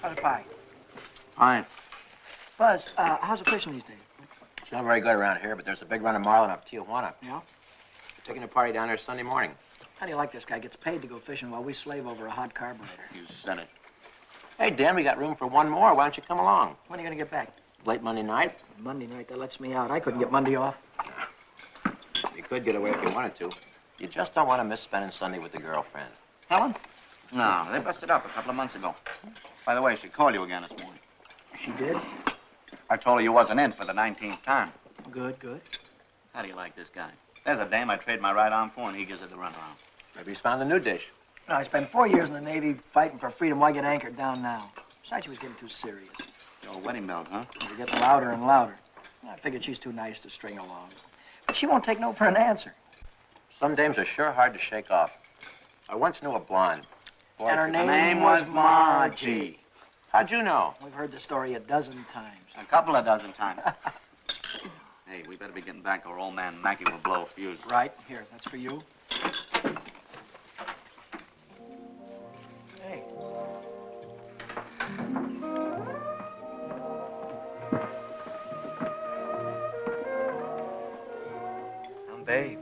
How's the pie? Fine. Buzz, how's the fishing these days? It's not very good around here, but there's a big run of marlin up Tijuana. Yeah? We're taking a party down there Sunday morning. How do you like this guy? Gets paid to go fishing while we slave over a hot carburetor. You said it. Hey, Dan, we got room for one more. Why don't you come along? When are you going to get back? Late Monday night? Monday night, that lets me out. I couldn't get Monday off. You could get away if you wanted to. You just don't want to miss spending Sunday with the girlfriend. Helen? No, they busted up a couple of months ago. By the way, she called you again this morning. She did? I told her you wasn't in for the 19th time. Good, good. How do you like this guy? There's a dame I trade my right arm for, and he gives her the runaround. Maybe he's found a new dish. No, I spent 4 years in the Navy fighting for freedom. Why get anchored down now? Besides, she was getting too serious. The old wedding bells, huh? They were getting louder and louder. I figured she's too nice to string along. But she won't take no for an answer. Some dames are sure hard to shake off. I once knew a blonde. Boy, And her if- name was Margie. How'd you know? We've heard the story a dozen times. A couple of dozen times. Hey, we better be getting back or old man Mackey will blow a fuse. Right. Here, that's for you. Hey. Some babe.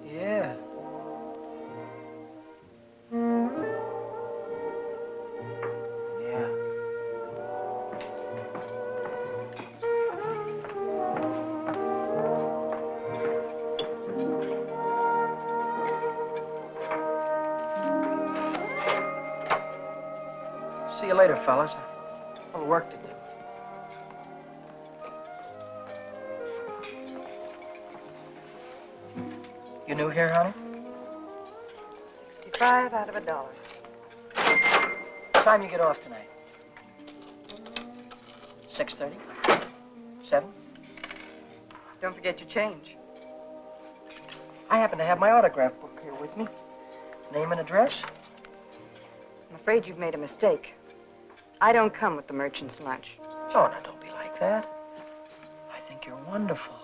Yeah. Yeah. See you later, fellas. A little work to do. You new here, honey? 65 out of $1. What time you get off tonight? 6:30? 7? Don't forget your change. I happen to have my autograph book here with me. Name and address? I'm afraid you've made a mistake. I don't come with the merchant's lunch. Oh, now, don't be like that. I think you're wonderful.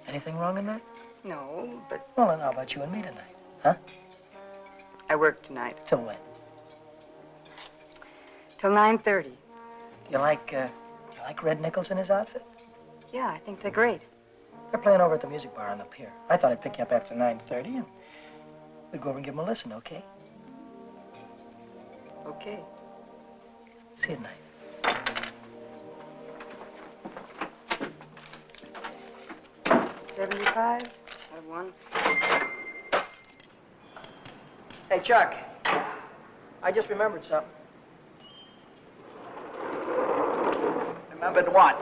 Anything wrong in that? No, but Well, then how about you and me tonight? Huh? I work tonight. Till when? Till 9:30. You like Red Nichols in his outfit? Yeah, I think they're great. They're playing over at the music bar on the pier. I thought I'd pick you up after 9:30 and we'd go over and give them a listen, okay? Okay. See you tonight. $75 out of $1. Hey, Chuck. I just remembered something. Remembered what?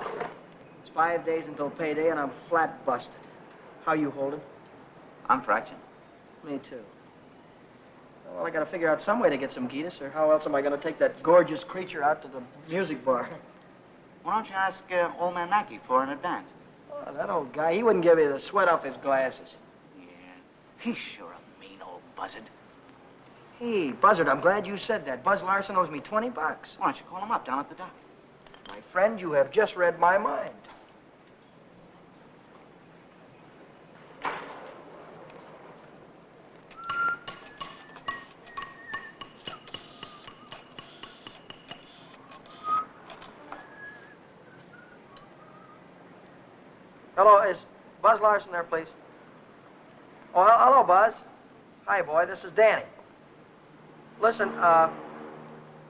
It's 5 days until payday and I'm flat busted. How you holding? I'm fraction. Me too. Well, I gotta figure out some way to get some Gitas, or how else am I gonna take that gorgeous creature out to the music bar? Why don't you ask old man Mackey for an advance? Oh, that old guy, he wouldn't give you the sweat off his glasses. Yeah, he's sure a mean old buzzard. Hey, Buzzard, I'm glad you said that. Buzz Larson owes me $20. Why don't you call him up down at the dock? My friend, you have just read my mind. Hello, is Buzz Larson there, please? Oh, hello, Buzz. Hi, boy, this is Danny. Listen,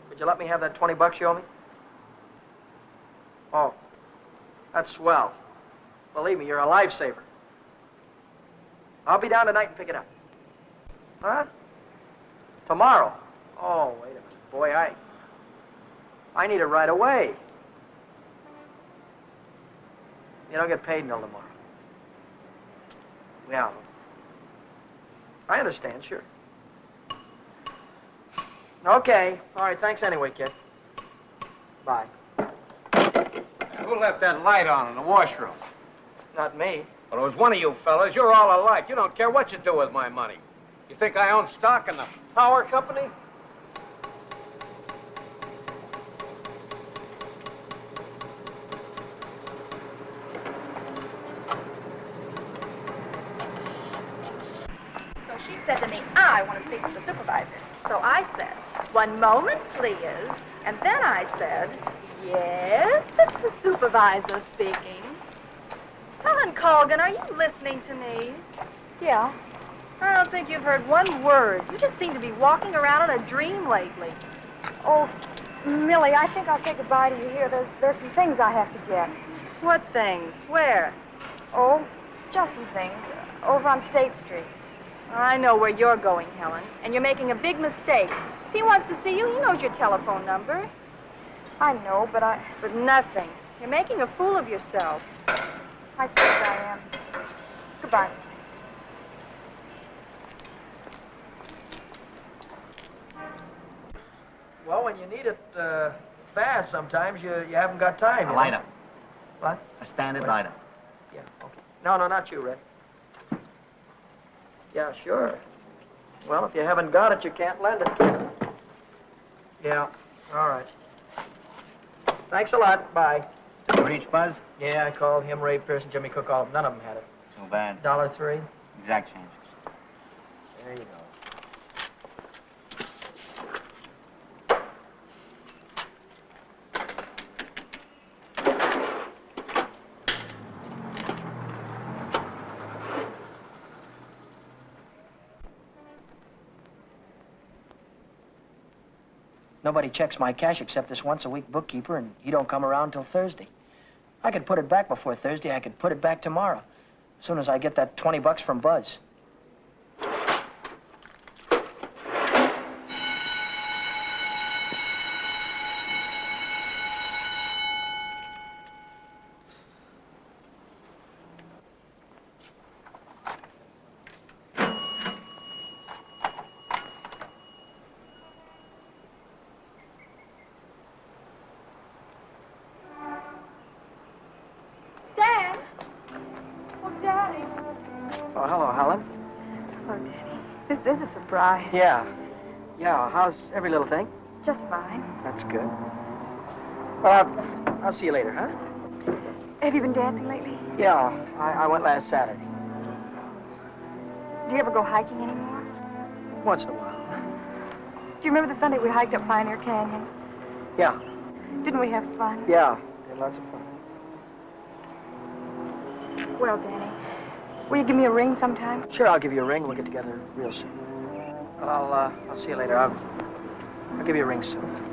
could you let me have that $20 you owe me? Oh, that's swell. Believe me, you're a lifesaver. I'll be down tonight and pick it up. Huh? Tomorrow? Oh, wait a minute. Boy, I need it right away. You don't get paid until tomorrow. Yeah. I understand, sure. Okay. All right, thanks anyway, kid. Bye. Who left that light on in the washroom? Not me. Well, it was one of you fellas. You're all alike. You don't care what you do with my money. You think I own stock in the power company? So she said to me, I want to speak with the supervisor. So I said, 1 moment, please. And then I said, yes, this is the supervisor speaking. Helen Colgan, are you listening to me? Yeah. I don't think you've heard one word. You just seem to be walking around in a dream lately. Oh, Millie, I think I'll say goodbye to you here. There's some things I have to get. What things? Where? Oh, just some things. Over on State Street. I know where you're going, Helen, and you're making a big mistake. If he wants to see you, he knows your telephone number. I know, but But nothing. You're making a fool of yourself. I suppose I am. Goodbye. Well, when you need it fast, sometimes you haven't got time. A lighter. What? A standard What? lighter. Yeah, okay. No, not you, Red. Yeah, sure. Well, if you haven't got it, you can't lend it. Yeah, all right. Thanks a lot. Bye. Did you reach Buzz? Yeah, I called him, Ray Pearson, Jimmy Cook, all of them. None of them had it. Too bad. $1.03. Exact changes. There you go. Nobody checks my cash except this once-a-week bookkeeper, and he don't come around till Thursday. I could put it back before Thursday. I could put it back tomorrow, as soon as I get that $20 from Buzz. Oh, hello, Helen. Oh, Danny. This is a surprise. Yeah. Yeah, how's every little thing? Just fine. That's good. Well, I'll see you later, huh? Have you been dancing lately? Yeah, I went last Saturday. Do you ever go hiking anymore? Once in a while. Do you remember the Sunday we hiked up Pioneer Canyon? Yeah. Didn't we have fun? Yeah. Had lots of fun. Well, Danny, will you give me a ring sometime? Sure, I'll give you a ring. We'll get together real soon. I'll see you later. I'll give you a ring soon.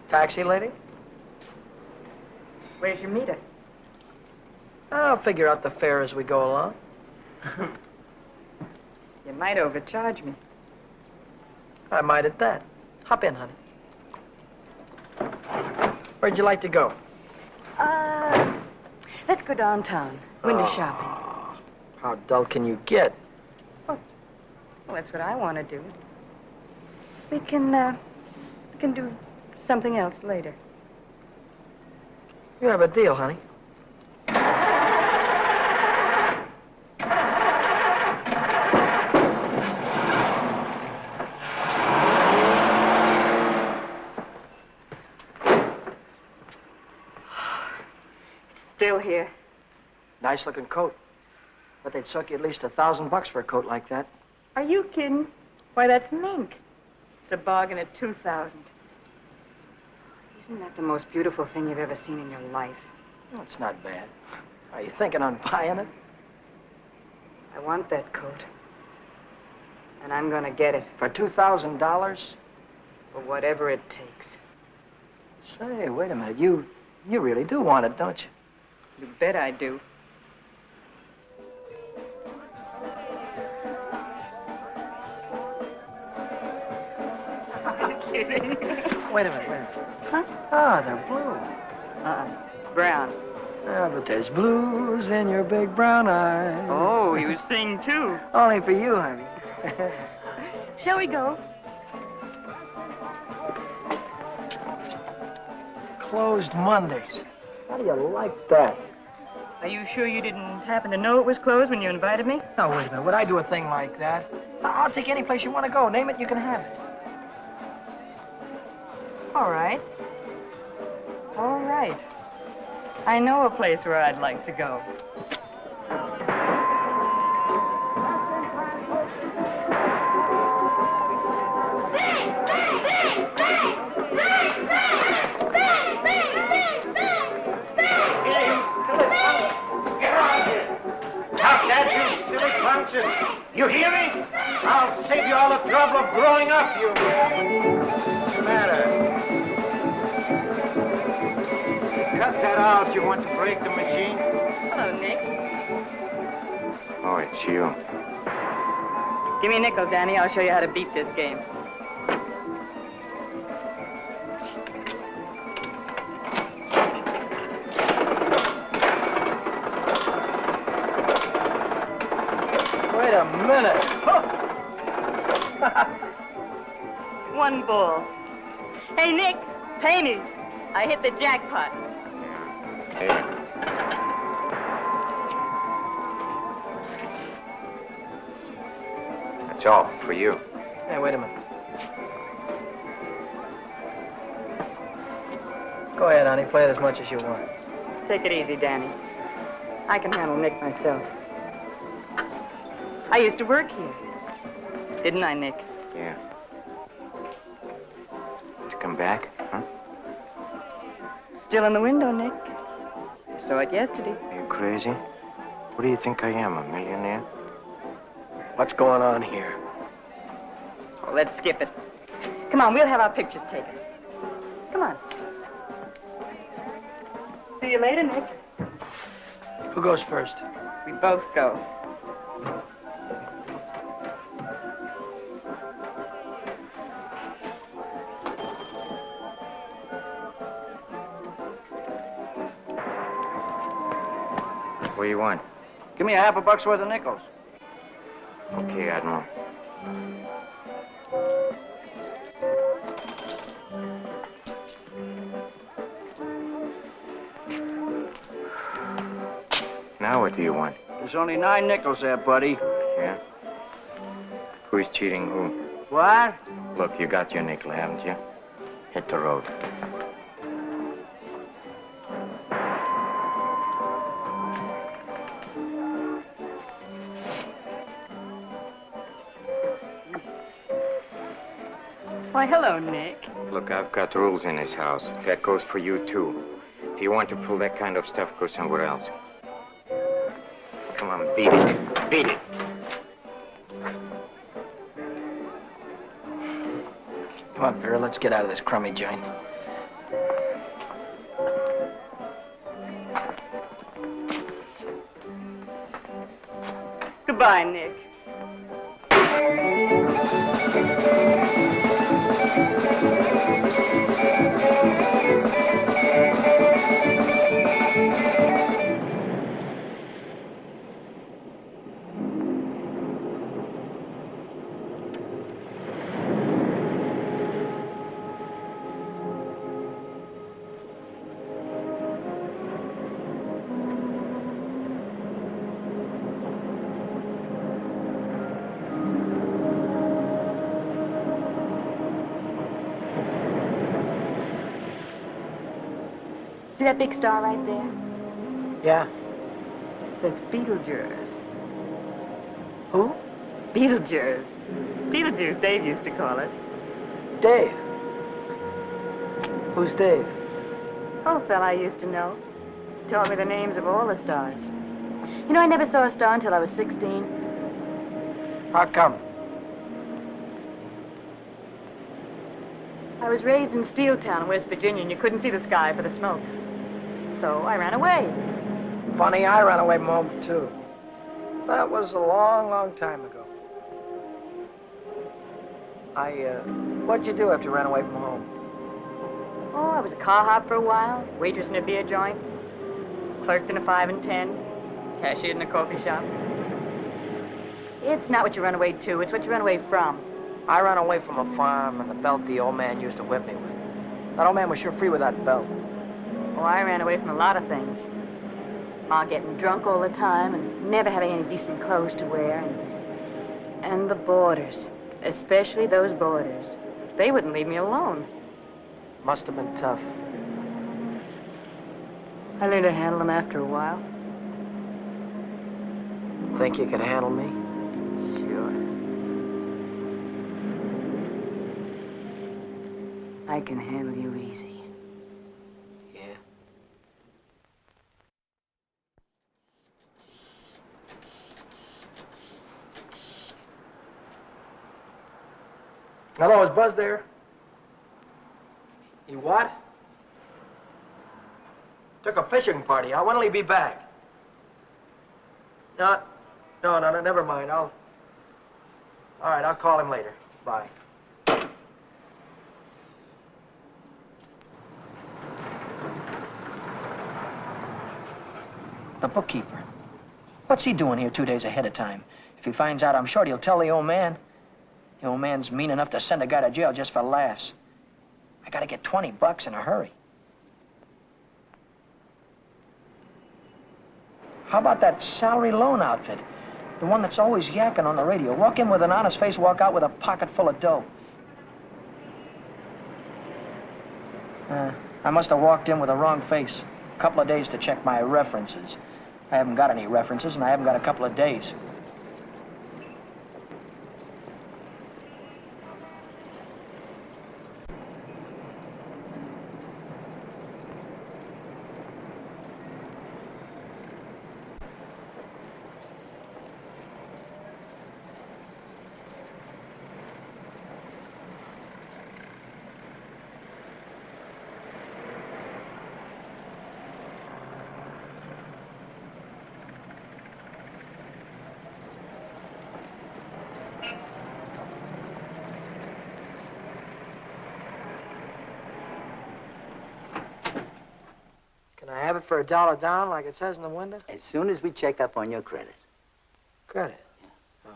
Taxi, lady? Where's your meter? I'll figure out the fare as we go along. You might overcharge me. I might at that. Hop in, honey. Where'd you like to go? Let's go downtown. Window Oh. shopping. How dull can you get? Well, that's what I want to do. We can do something else later. You have a deal, honey. Still here. Nice looking coat. But they'd suck you at least $1,000 for a coat like that. Are you kidding? Why, that's mink. It's a bargain at $2,000. Isn't that the most beautiful thing you've ever seen in your life? Well, it's not bad. Are you thinking on buying it? I want that coat. And I'm gonna get it For $2,000? for whatever it takes. Say, wait a minute. You really do want it, don't you? You bet I do. Wait a minute. Huh? Ah, they're blue. Brown. Ah, but there's blues in your big brown eyes. Oh, you sing too. Only for you, honey. Shall we go? closed Mondays. How do you like that? Are you sure you didn't happen to know it was closed when you invited me? No, wait a minute. Would I do a thing like that? I'll take any place you want to go. Name it, you can have it. All right. All right. I know a place where I'd like to go. You hear me? I'll save you all the trouble of growing up, you... What's the matter? Cut that out. You want to break the machine? Hello, Nick. Oh, it's you. Give me a nickel, Danny. I'll show you how to beat this game. Wait a minute. One ball. Hey, Nick, pay me. I hit the jackpot. Here. That's all for you. Hey, wait a minute. Go ahead, honey. Play it as much as you want. Take it easy, Danny. I can handle Nick myself. I used to work here. Didn't I, Nick? Yeah. To come back, huh? Still in the window, Nick. I saw it yesterday. Are you crazy? What do you think I am, a millionaire? What's going on here? Oh, let's skip it. Come on, we'll have our pictures taken. Come on. See you later, Nick. Who goes first? We both go. What do you want? Give me $50 worth of nickels. Okay, Admiral. Now what do you want? There's only 9 nickels there, buddy. Yeah? Who's cheating who? What? Look, you got your nickel, haven't you? Hit the road. Why, hello, Nick. Look, I've got rules in this house. That goes for you, too. If you want to pull that kind of stuff, go somewhere else. Come on, beat it. Beat it. Come on, Vera, let's get out of this crummy joint. Goodbye, Nick. See that big star right there? Yeah? That's Beetlejuice. Who? Beetlejuice. Beetlejuice, Dave used to call it. Dave. Who's Dave? Old fella I used to know. Told me the names of all the stars. You know, I never saw a star until I was 16. How come? I was raised in Steeltown, West Virginia, and you couldn't see the sky for the smoke. So I ran away. Funny, I ran away from home, too. That was a long, long time ago. What'd you do after you ran away from home? Oh, I was a car hop for a while, waitress in a beer joint, clerked in a 5 and 10, cashiered in a coffee shop. It's not what you run away to, it's what you run away from. I ran away from a farm and the belt the old man used to whip me with. That old man was sure free with that belt. Oh, I ran away from a lot of things. Ma getting drunk all the time and never having any decent clothes to wear. And the boarders, especially those boarders. They wouldn't leave me alone. Must have been tough. I learned to handle them after a while. Think you could handle me? Sure. I can handle you easy. Yeah. Hello, is Buzz there? He what? Took a fishing party. When will he be back? No, never mind. All right, I'll call him later. Bye. The bookkeeper. What's he doing here 2 days ahead of time? If he finds out I'm short, he'll tell the old man. The old man's mean enough to send a guy to jail just for laughs. I gotta get $20 in a hurry. How about that salary loan outfit? The one that's always yakking on the radio. Walk in with an honest face, walk out with a pocket full of dough. I must have walked in with the wrong face. A couple of days to check my references. I haven't got any references, and I haven't got a couple of days. Can I have it for $1 down, like it says in the window? As soon as we check up on your credit. Credit? Oh.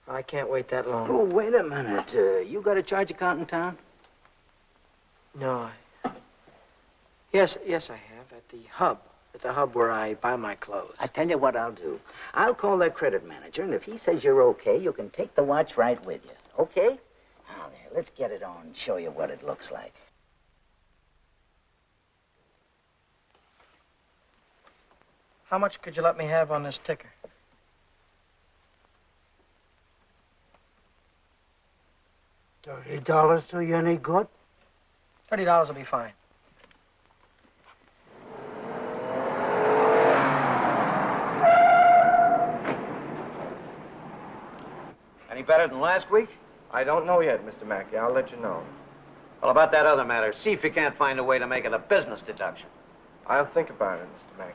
I can't wait that long. Oh, wait a minute. You got a charge account in town? No, Yes, I have, at the hub. At the hub where I buy my clothes. I tell you what I'll do. I'll call that credit manager, and if he says you're okay, you can take the watch right with you. Okay? Now, there, let's get it on and show you what it looks like. How much could you let me have on this ticker? $30 do you any good? $30 will be fine. Any better than last week? I don't know yet, Mr. Mackey. I'll let you know. Well, about that other matter, see if you can't find a way to make it a business deduction. I'll think about it, Mr. Mackey.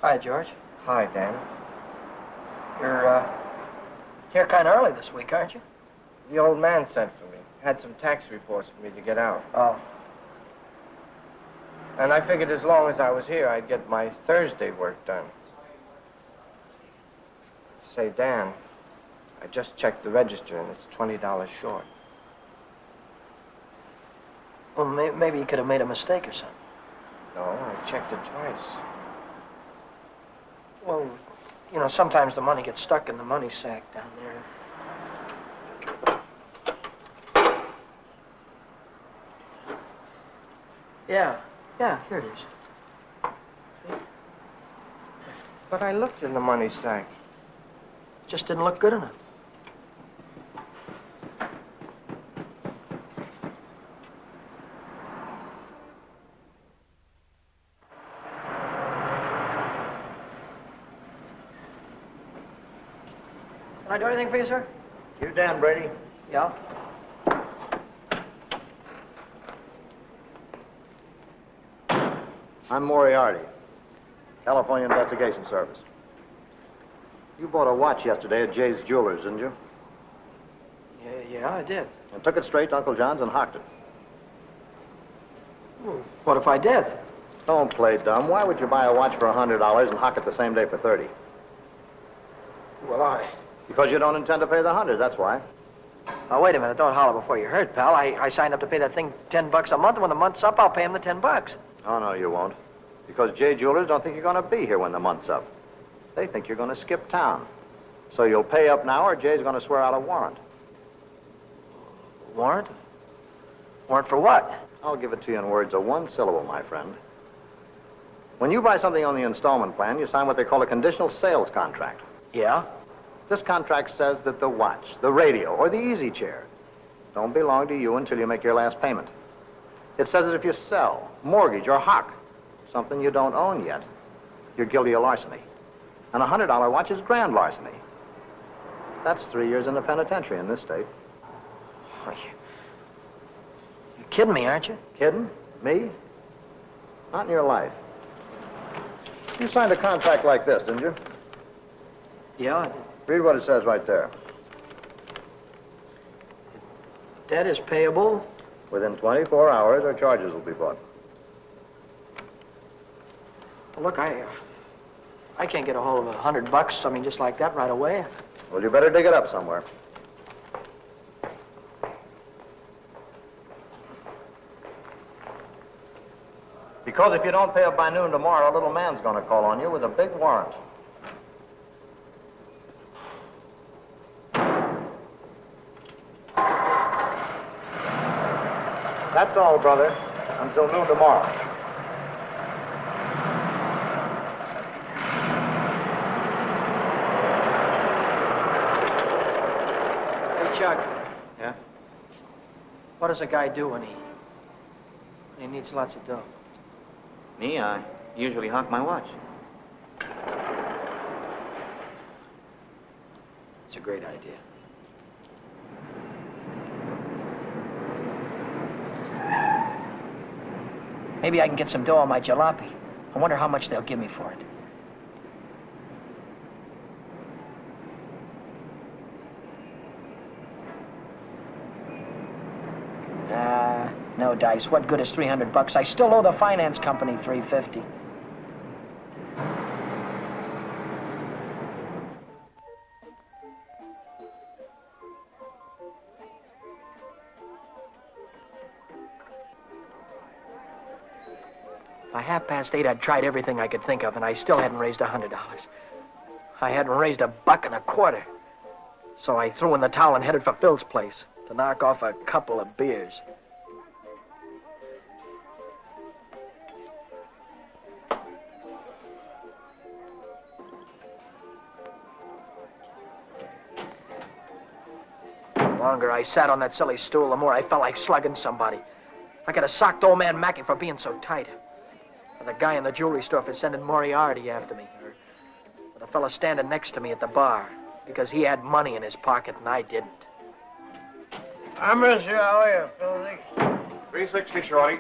Hi, George. Hi, Dan. You're here kind of early this week, aren't you? The old man sent for me. Had some tax reports for me to get out. Oh. And I figured as long as I was here, I'd get my Thursday work done. Say, Dan, I just checked the register, and it's $20 short. Well, maybe you could have made a mistake or something. No, I checked it twice. Well, you know, sometimes the money gets stuck in the money sack down there. Yeah, here it is. But I looked in the money sack. Just didn't look good enough. Can I do anything for you, sir? You Dan Brady? Yeah? I'm Moriarty, California Investigation Service. You bought a watch yesterday at Jay's Jewelers, didn't you? Yeah, I did. And took it straight to Uncle John's and hocked it. Well, what if I did? Don't play dumb. Why would you buy a watch for $100 and hock it the same day for $30? Well, Because you don't intend to pay the 100, that's why. Now, wait a minute. Don't holler before you hurt, pal. I signed up to pay that thing $10 a month, and when the month's up, I'll pay him the $10. Oh, no, you won't. Because J Jewelers don't think you're going to be here when the month's up. They think you're going to skip town. So you'll pay up now, or Jay's going to swear out a warrant. Warrant? Warrant for what? I'll give it to you in words of one syllable, my friend. When you buy something on the installment plan, you sign what they call a conditional sales contract. Yeah? This contract says that the watch, the radio, or the easy chair don't belong to you until you make your last payment. It says that if you sell, mortgage, or hock something you don't own yet, you're guilty of larceny. And a $100 watch is grand larceny. That's 3 years in the penitentiary in this state. You're kidding me, aren't you? Kidding? Me? Not in your life. You signed a contract like this, didn't you? Yeah, I did. Read what it says right there. Debt is payable. Within 24 hours, or charges will be brought. Look, I can't get a hold of $100, I mean, just like that right away. Well, you better dig it up somewhere. Because if you don't pay up by noon tomorrow, a little man's going to call on you with a big warrant. That's all, brother. Until noon tomorrow. Hey, Chuck, Yeah? what does a guy do when he needs lots of dough? Me? I usually hock my watch. It's a great idea. Maybe I can get some dough on my jalopy. I wonder how much they'll give me for it. No dice. What good is $300? I still owe the finance company $350. By 8:30, I'd tried everything I could think of, and I still hadn't raised $100. I hadn't raised $1.25. So I threw in the towel and headed for Phil's place to knock off a couple of beers. The longer I sat on that silly stool, the more I felt like slugging somebody. I could have socked old man Mackey for being so tight. Or the guy in the jewelry store for sending Moriarty after me. Or the fellow standing next to me at the bar because he had money in his pocket and I didn't. I miss you. How are you, Philly? 360, Shorty.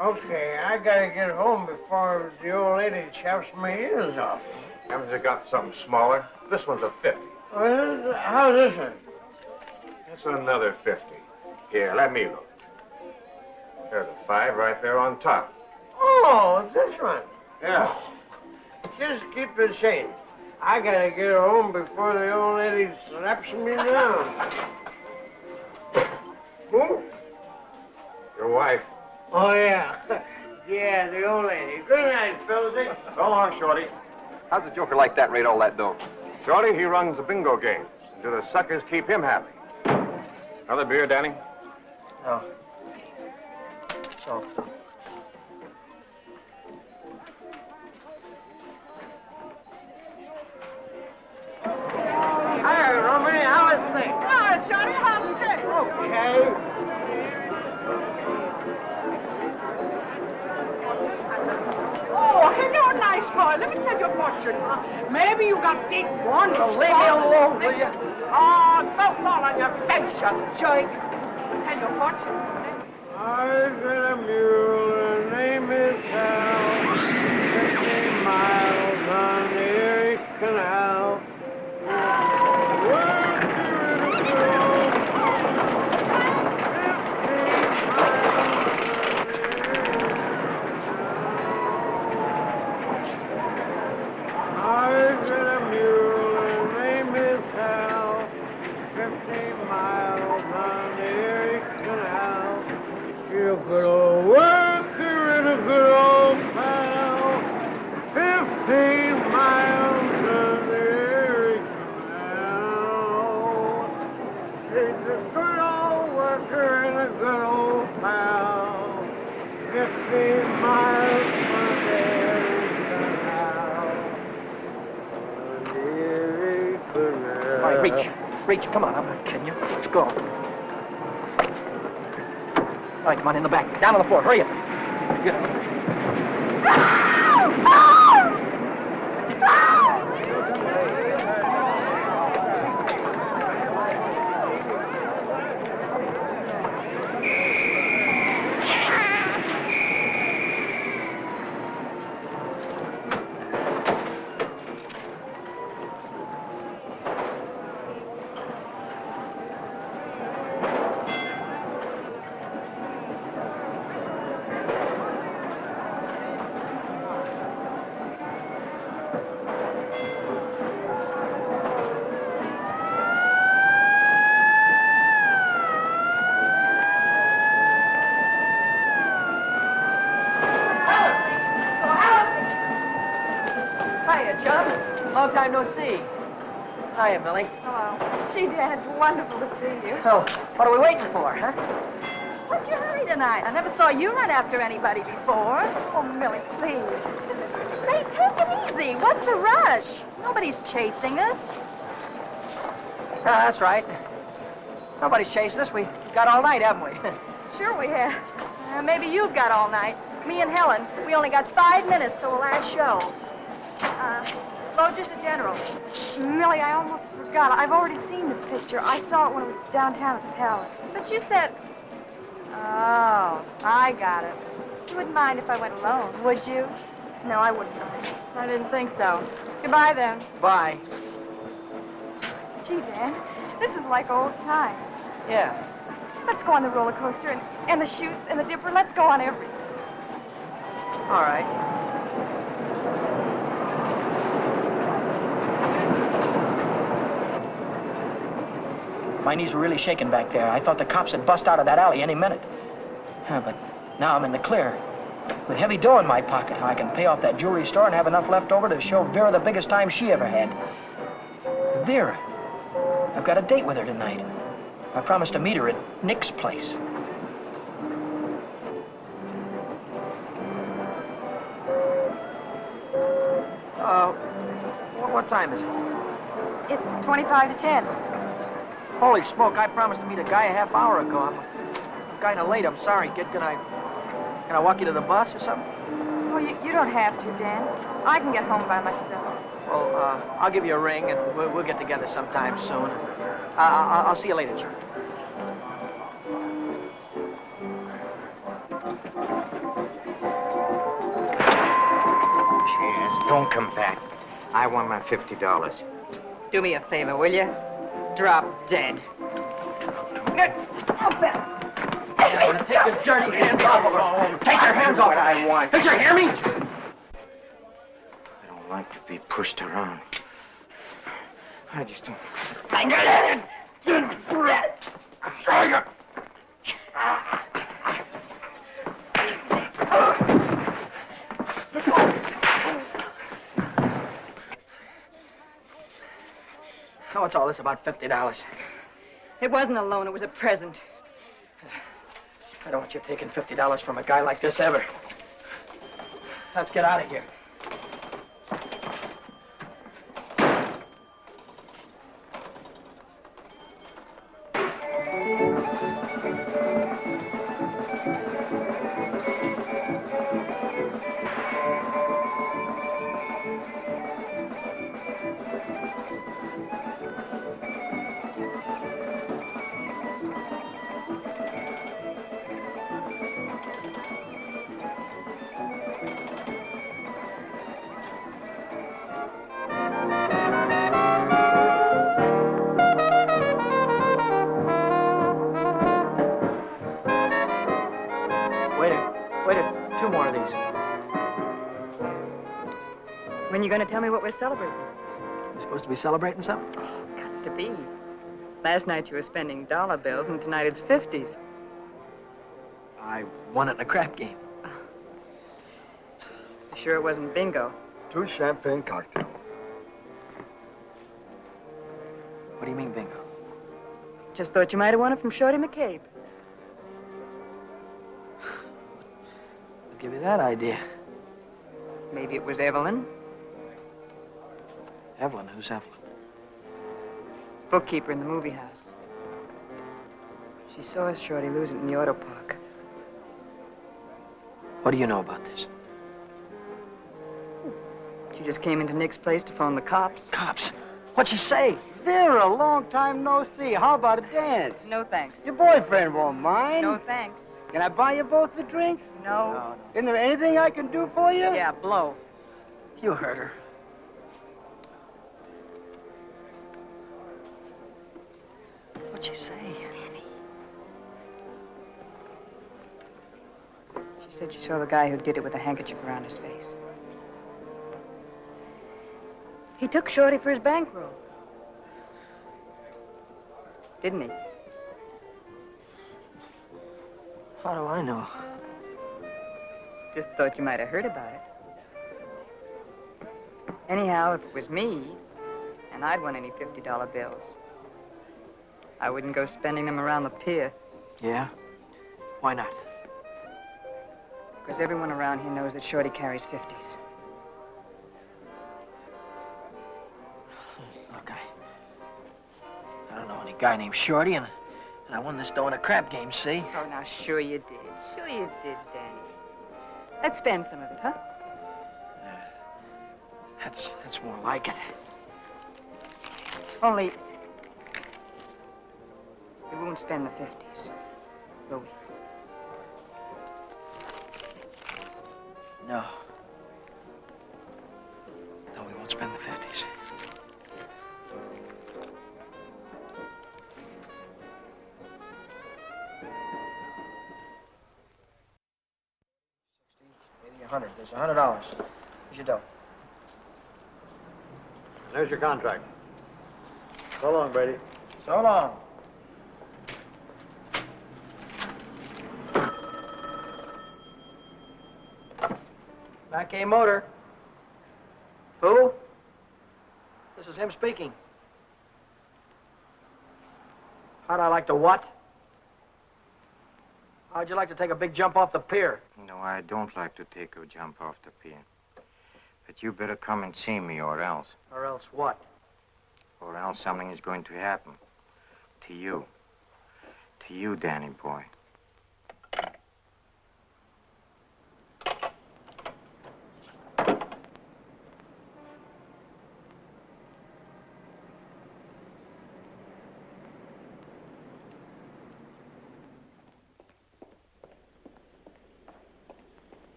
Okay, I gotta get home before the old lady chops my ears off. Haven't you got something smaller? This one's a 50. How's this one? That's another 50. Here, let me look. There's a 5 right there on top. Oh, this one. Yeah. Just keep the change. I gotta get home before the old lady slaps me down. Who? Your wife. Oh, yeah. Yeah, the old lady. Good night, Philly. So long, Shorty. How's a joker like that rate all that dough? Shorty, he runs the bingo games. Do the suckers keep him happy? Another beer, Danny? No. So. Hi, Rooney. How is things? Hi, Shorty. How's it? Okay. Oh, hello, nice boy. Let me tell you a fortune. Maybe you got big one. Leave me alone, will you? Oh, don't fall on your face, you jerk. Tell you a fortune, isn't it? I've got a mule. Her name is Sal. 50 miles on the Erie Canal. I've got a mule. Her reach. Reach, come on, I'm not kidding you. Let's go. All right, come on, in the back. Down on the floor, hurry up. Get up. Hiya, chum. Long time no see. Hiya, Millie. Hello. Gee, Dan, it's wonderful to see you. Oh, what are we waiting for, huh? What's your hurry tonight? I never saw you run after anybody before. Oh, Millie, please. Say, take it easy. What's the rush? Nobody's chasing us. Ah, that's right. Nobody's chasing us. We got all night, haven't we? Sure we have. Maybe you've got all night. Me and Helen, we only got 5 minutes till the last show. Folgers or General? Millie, I almost forgot. I've already seen this picture. I saw it when it was downtown at the Palace. But you said... Oh, I got it. You wouldn't mind if I went alone, would you? No, I wouldn't mind. I didn't think so. Goodbye, then. Bye. Gee, Dan, this is like old times. Yeah. Let's go on the roller coaster and the chutes and the dipper. Let's go on everything. All right. My knees were really shaking back there. I thought the cops had bust out of that alley any minute. But now I'm in the clear. With heavy dough in my pocket, I can pay off that jewelry store and have enough left over to show Vera the biggest time she ever had. Vera. I've got a date with her tonight. I promised to meet her at Nick's place. What time is it? It's 25 to 10. Holy smoke, I promised to meet a guy a half hour ago. I'm kind of late. I'm sorry, kid. Can I walk you to the bus or something? Oh, you don't have to, Dan. I can get home by myself. Well, I'll give you a ring, and we'll get together sometime soon. I'll see you later, Jim. Cheers. Don't come back. I want my $50. Do me a favor, will you? Drop dead. I'm gonna take your dirty hands off of her. Take your hands off what I want. Did you hear me? I don't like to be pushed around. I just don't... What's all this about $50? It wasn't a loan, it was a present. I don't want you taking $50 from a guy like this ever. Let's get out of here. Two more of these. When you going to tell me what we're celebrating? We're supposed to be celebrating something? Oh, got to be. Last night you were spending dollar bills, and tonight it's 50s. I won it in a crap game. You sure it wasn't bingo? 2 champagne cocktails. What do you mean, bingo? Just thought you might have won it from Shorty McCabe. I'll give you that idea. Maybe it was Evelyn. Evelyn? Who's Evelyn? Bookkeeper in the movie house. She saw Shorty lose it in the auto park. What do you know about this? She just came into Nick's place to phone the cops. Cops? What'd she say? Vera, long time no see. How about a dance? No thanks. Your boyfriend won't mind. No thanks. Can I buy you both a drink? No. Isn't there anything I can do for you? Yeah, blow. You heard her. What'd she say? She said she saw the guy who did it with a handkerchief around his face. He took Shorty for his bankroll. Didn't he? How do I know? Just thought you might have heard about it. Anyhow, if it was me, and I'd won any $50 bills, I wouldn't go spending them around the pier. Yeah? Why not? Because everyone around here knows that Shorty carries 50s. Look, I don't know any guy named Shorty, and I won this dough in a crap game, see? Oh, now, sure you did. Sure you did, Danny. Let's spend some of it, huh? That's more like it. Only, we won't spend the 50s, will we? No. No, we won't spend the 50s. Maybe $100. There's $100. Here's your dough. There's your contract. So long, Brady. So long. Back A Motor. Who? This is him speaking. How'd I like to what? How'd you like to take a big jump off the pier? No, I don't like to take a jump off the pier. But you better come and see me, or else. Or else what? Or else something is going to happen. To you. To you, Danny boy.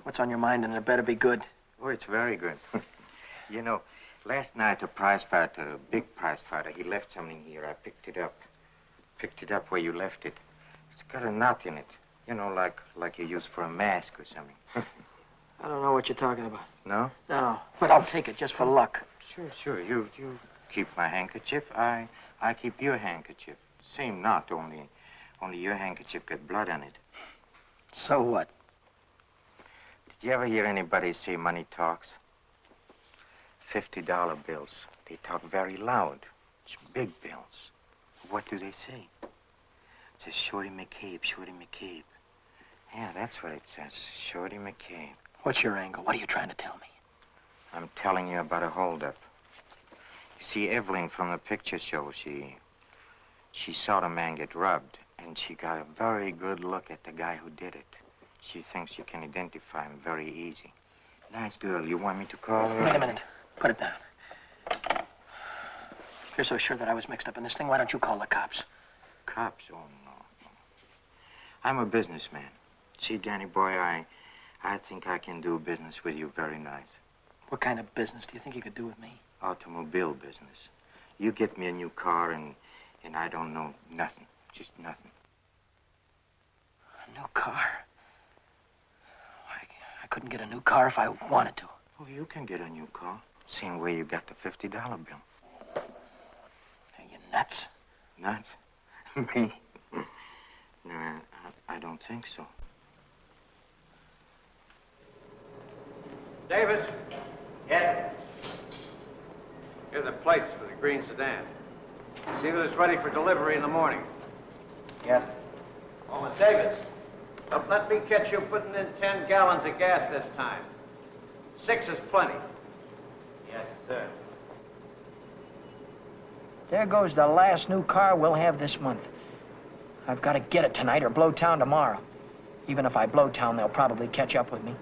What's on your mind, and it better be good. Oh, it's very good. You know, last night a prize fighter, a big prize fighter, he left something here. I picked it up. Picked it up where you left it. It's got a knot in it. You know, like you use for a mask or something. I don't know what you're talking about. No? No, but I'll take it just for luck. Sure. You keep my handkerchief. I keep your handkerchief. Same knot, only your handkerchief got blood on it. So what? Did you ever hear anybody say money talks? $50 bills. They talk very loud. It's big bills. What do they say? It says Shorty McCabe, Shorty McCabe. Yeah, that's what it says. Shorty McCabe. What's your angle? What are you trying to tell me? I'm telling you about a holdup. You see, Evelyn from the picture show, she saw the man get robbed, and she got a very good look at the guy who did it. She thinks you can identify him very easy. Nice girl. You want me to call her? Wait a minute. Put it down. If you're so sure that I was mixed up in this thing, why don't you call the cops? Cops? Oh, no. I'm a businessman. See, Danny boy, I think I can do business with you very nice. What kind of business do you think you could do with me? Automobile business. You get me a new car, and I don't know nothing. Just nothing. A new car? I couldn't get a new car if I wanted to. Oh, you can get a new car. Same way you got the $50 bill. Are you nuts? Nuts? Me? No, I don't think so. Davis, Yes? here are the plates for the green sedan. See that it's ready for delivery in the morning. Yes. Moment, Davis. But let me catch you putting in 10 gallons of gas this time. 6 is plenty. Yes, sir. There goes the last new car we'll have this month. I've got to get it tonight or blow town tomorrow. Even if I blow town, they'll probably catch up with me.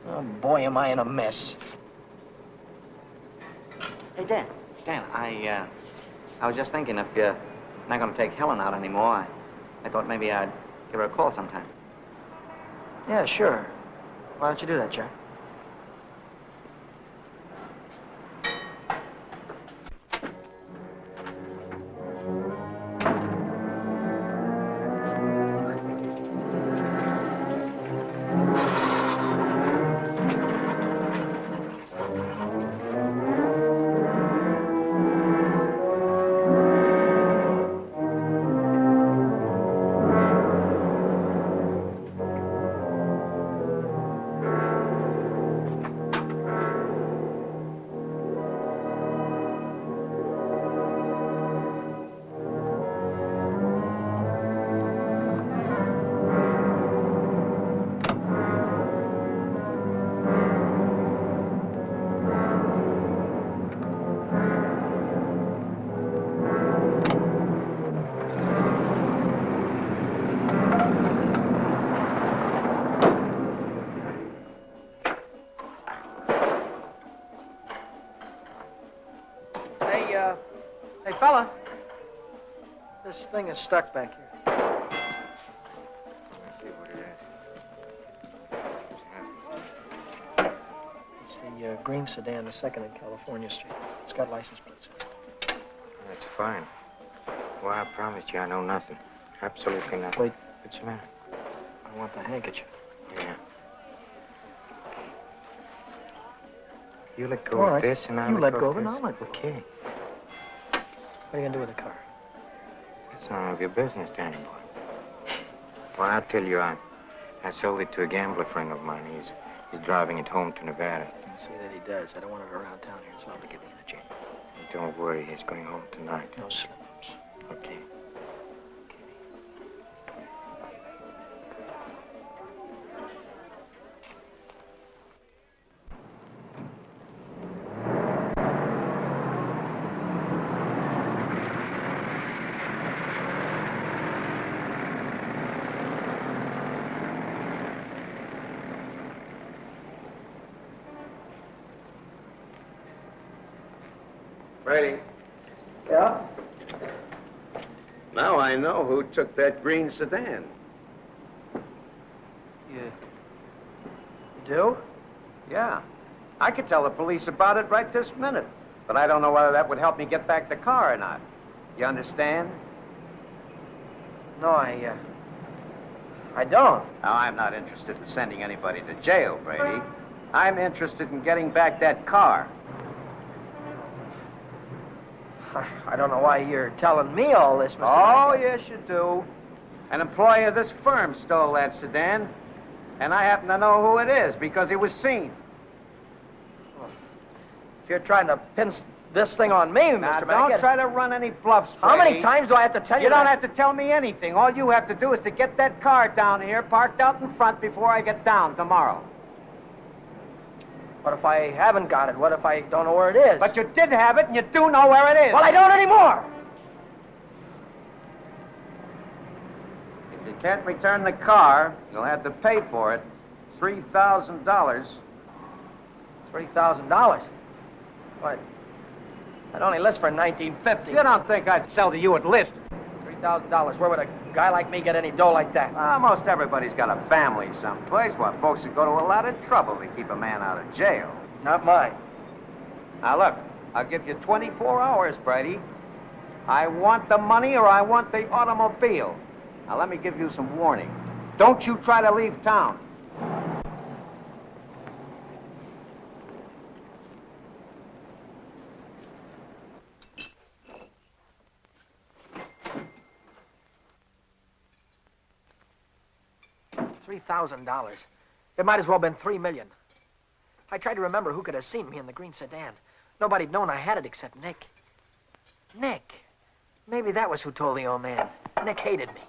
Oh, boy, am I in a mess. Hey, Dan, I was just thinking if you're not going to take Helen out anymore, I thought maybe I'd give her a call sometime. Yeah, sure. Why don't you do that, Jack? Hey, fella. This thing is stuck back here. Let's see what it is. It's the green sedan, the second in California Street. It's got license plates. That's fine. Well, I promised you I know nothing. Absolutely nothing. Wait. What's the matter? I want the handkerchief. Yeah. You let go All of right. this and I'll You let go of of it this. and I'll let go. Okay. What are you gonna do with the car? That's none of your business, Danny boy. Well, I'll tell you, I sold it to a gambler friend of mine. He's driving it home to Nevada. I'll see that he does. I don't want it around town here. It's liable to get me in a jam. Don't worry, he's going home tonight. No slip-ups. Okay. Brady. Yeah? Now I know who took that green sedan. You do? Yeah. I could tell the police about it right this minute. But I don't know whether that would help me get back the car or not. You understand? No, I don't. Now, I'm not interested in sending anybody to jail, Brady. I'm interested in getting back that car. I don't know why you're telling me all this, Mr. Oh, Mackey. yes, you do. An employee of this firm stole that sedan, and I happen to know who it is because he was seen. If you're trying to pin this thing on me, Now, Mr. don't Mackey. try to run any bluffs, How many Brady. times do I have to tell you You don't that? have to tell me anything. All you have to do is to get that car down here, parked out in front before I get down tomorrow. What if I haven't got it? What if I don't know where it is? But you did have it, and you do know where it is. Well, I don't anymore. If you can't return the car, you'll have to pay for it. $3,000. $3,000? What? I'd only list for $19.50. You don't think I'd sell to you at list? $3,000. Where would a guy like me get any dough like that? Most everybody's got a family someplace. Why, folks would go to a lot of trouble to keep a man out of jail. Not mine. Now, look, I'll give you 24 hours, Brady. I want the money or I want the automobile. Now, let me give you some warning. Don't you try to leave town. $3,000. It might as well have been $3 million. I tried to remember who could have seen me in the green sedan. Nobody'd known I had it except Nick. Nick. Maybe that was who told the old man. Nick hated me.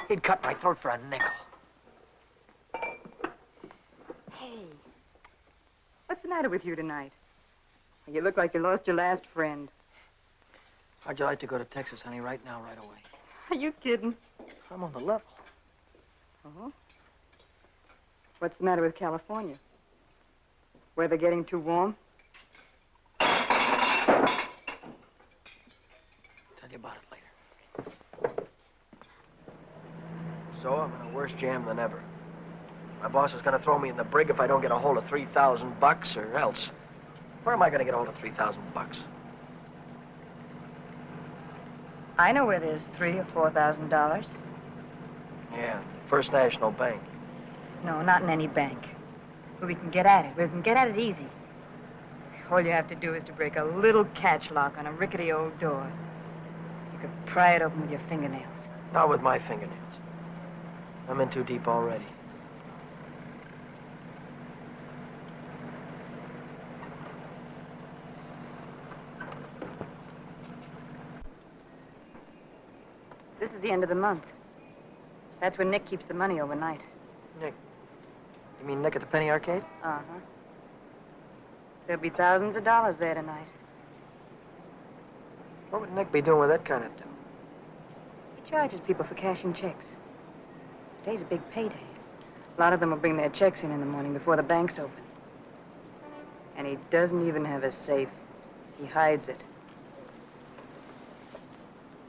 He'd cut my throat for a nickel. What's the matter with you tonight? You look like you lost your last friend. How'd you like to go to Texas, honey, right now, right away? Are you kidding? I'm on the level. Oh? What's the matter with California? Weather getting too warm? Tell you about it later. So, I'm in a worse jam than ever. My boss is gonna throw me in the brig if I don't get a hold of $3,000 or else. Where am I gonna get a hold of $3,000? I know where there's $3,000 or $4,000. Yeah, First National Bank. No, not in any bank. But we can get at it. We can get at it easy. All you have to do is to break a little catch lock on a rickety old door. You could pry it open with your fingernails. Not with my fingernails. I'm in too deep already. This is the end of the month. That's when Nick keeps the money overnight. Nick? You mean Nick at the Penny Arcade? Uh-huh. There'll be thousands of dollars there tonight. What would Nick be doing with that kind of dough? He charges people for cashing checks. Today's a big payday. A lot of them will bring their checks in the morning before the bank's open. And he doesn't even have a safe. He hides it.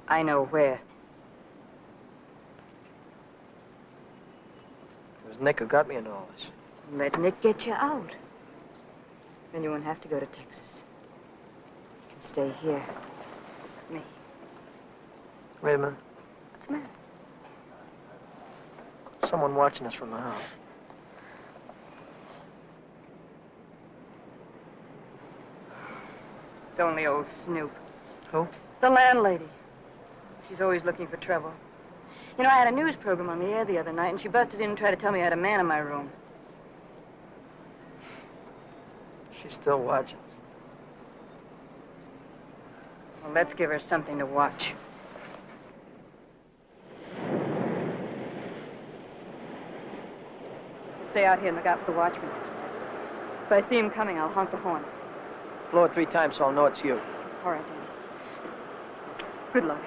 I know where. It was Nick who got me into all this. Let Nick get you out. Then you won't have to go to Texas. You can stay here with me. Wait a minute. What's the matter? Someone watching us from the house. It's only old Snoop. Who? The landlady. She's always looking for trouble. You know, I had a news program on the air the other night, and she busted in and tried to tell me I had a man in my room. She's still watching us. Well, let's give her something to watch. Stay out here and look out for the watchman. If I see him coming, I'll honk the horn. Blow it 3 times so I'll know it's you. All right, Danny. Good luck.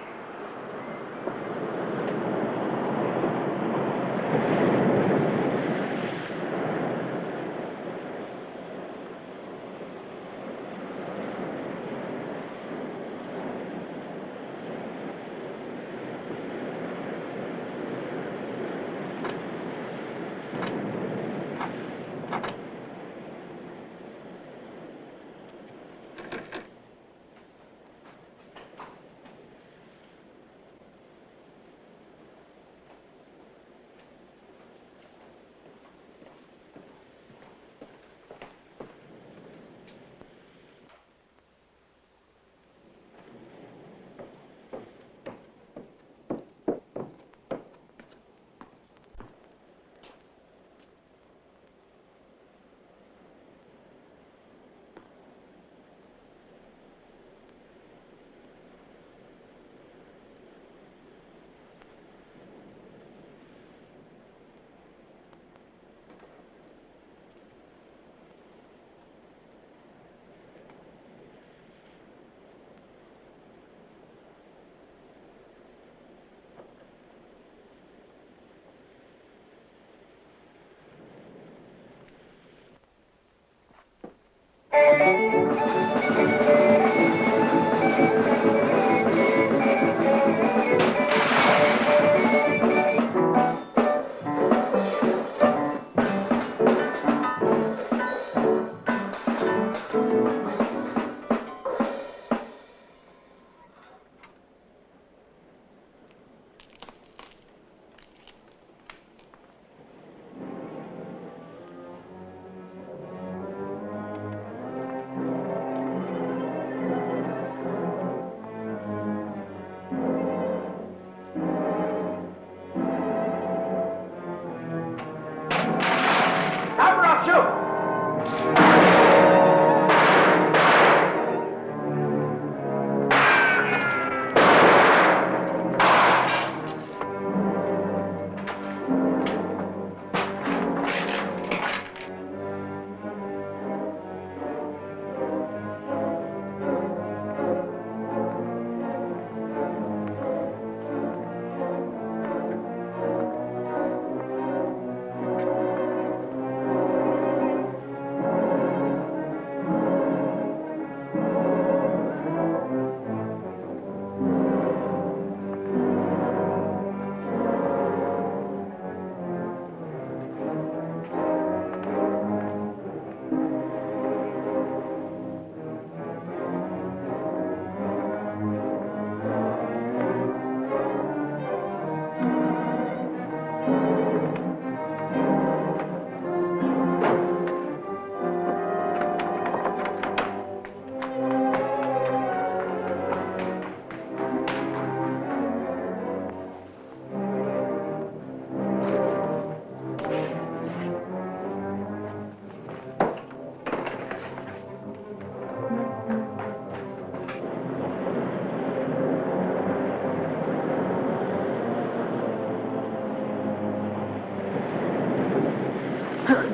Let's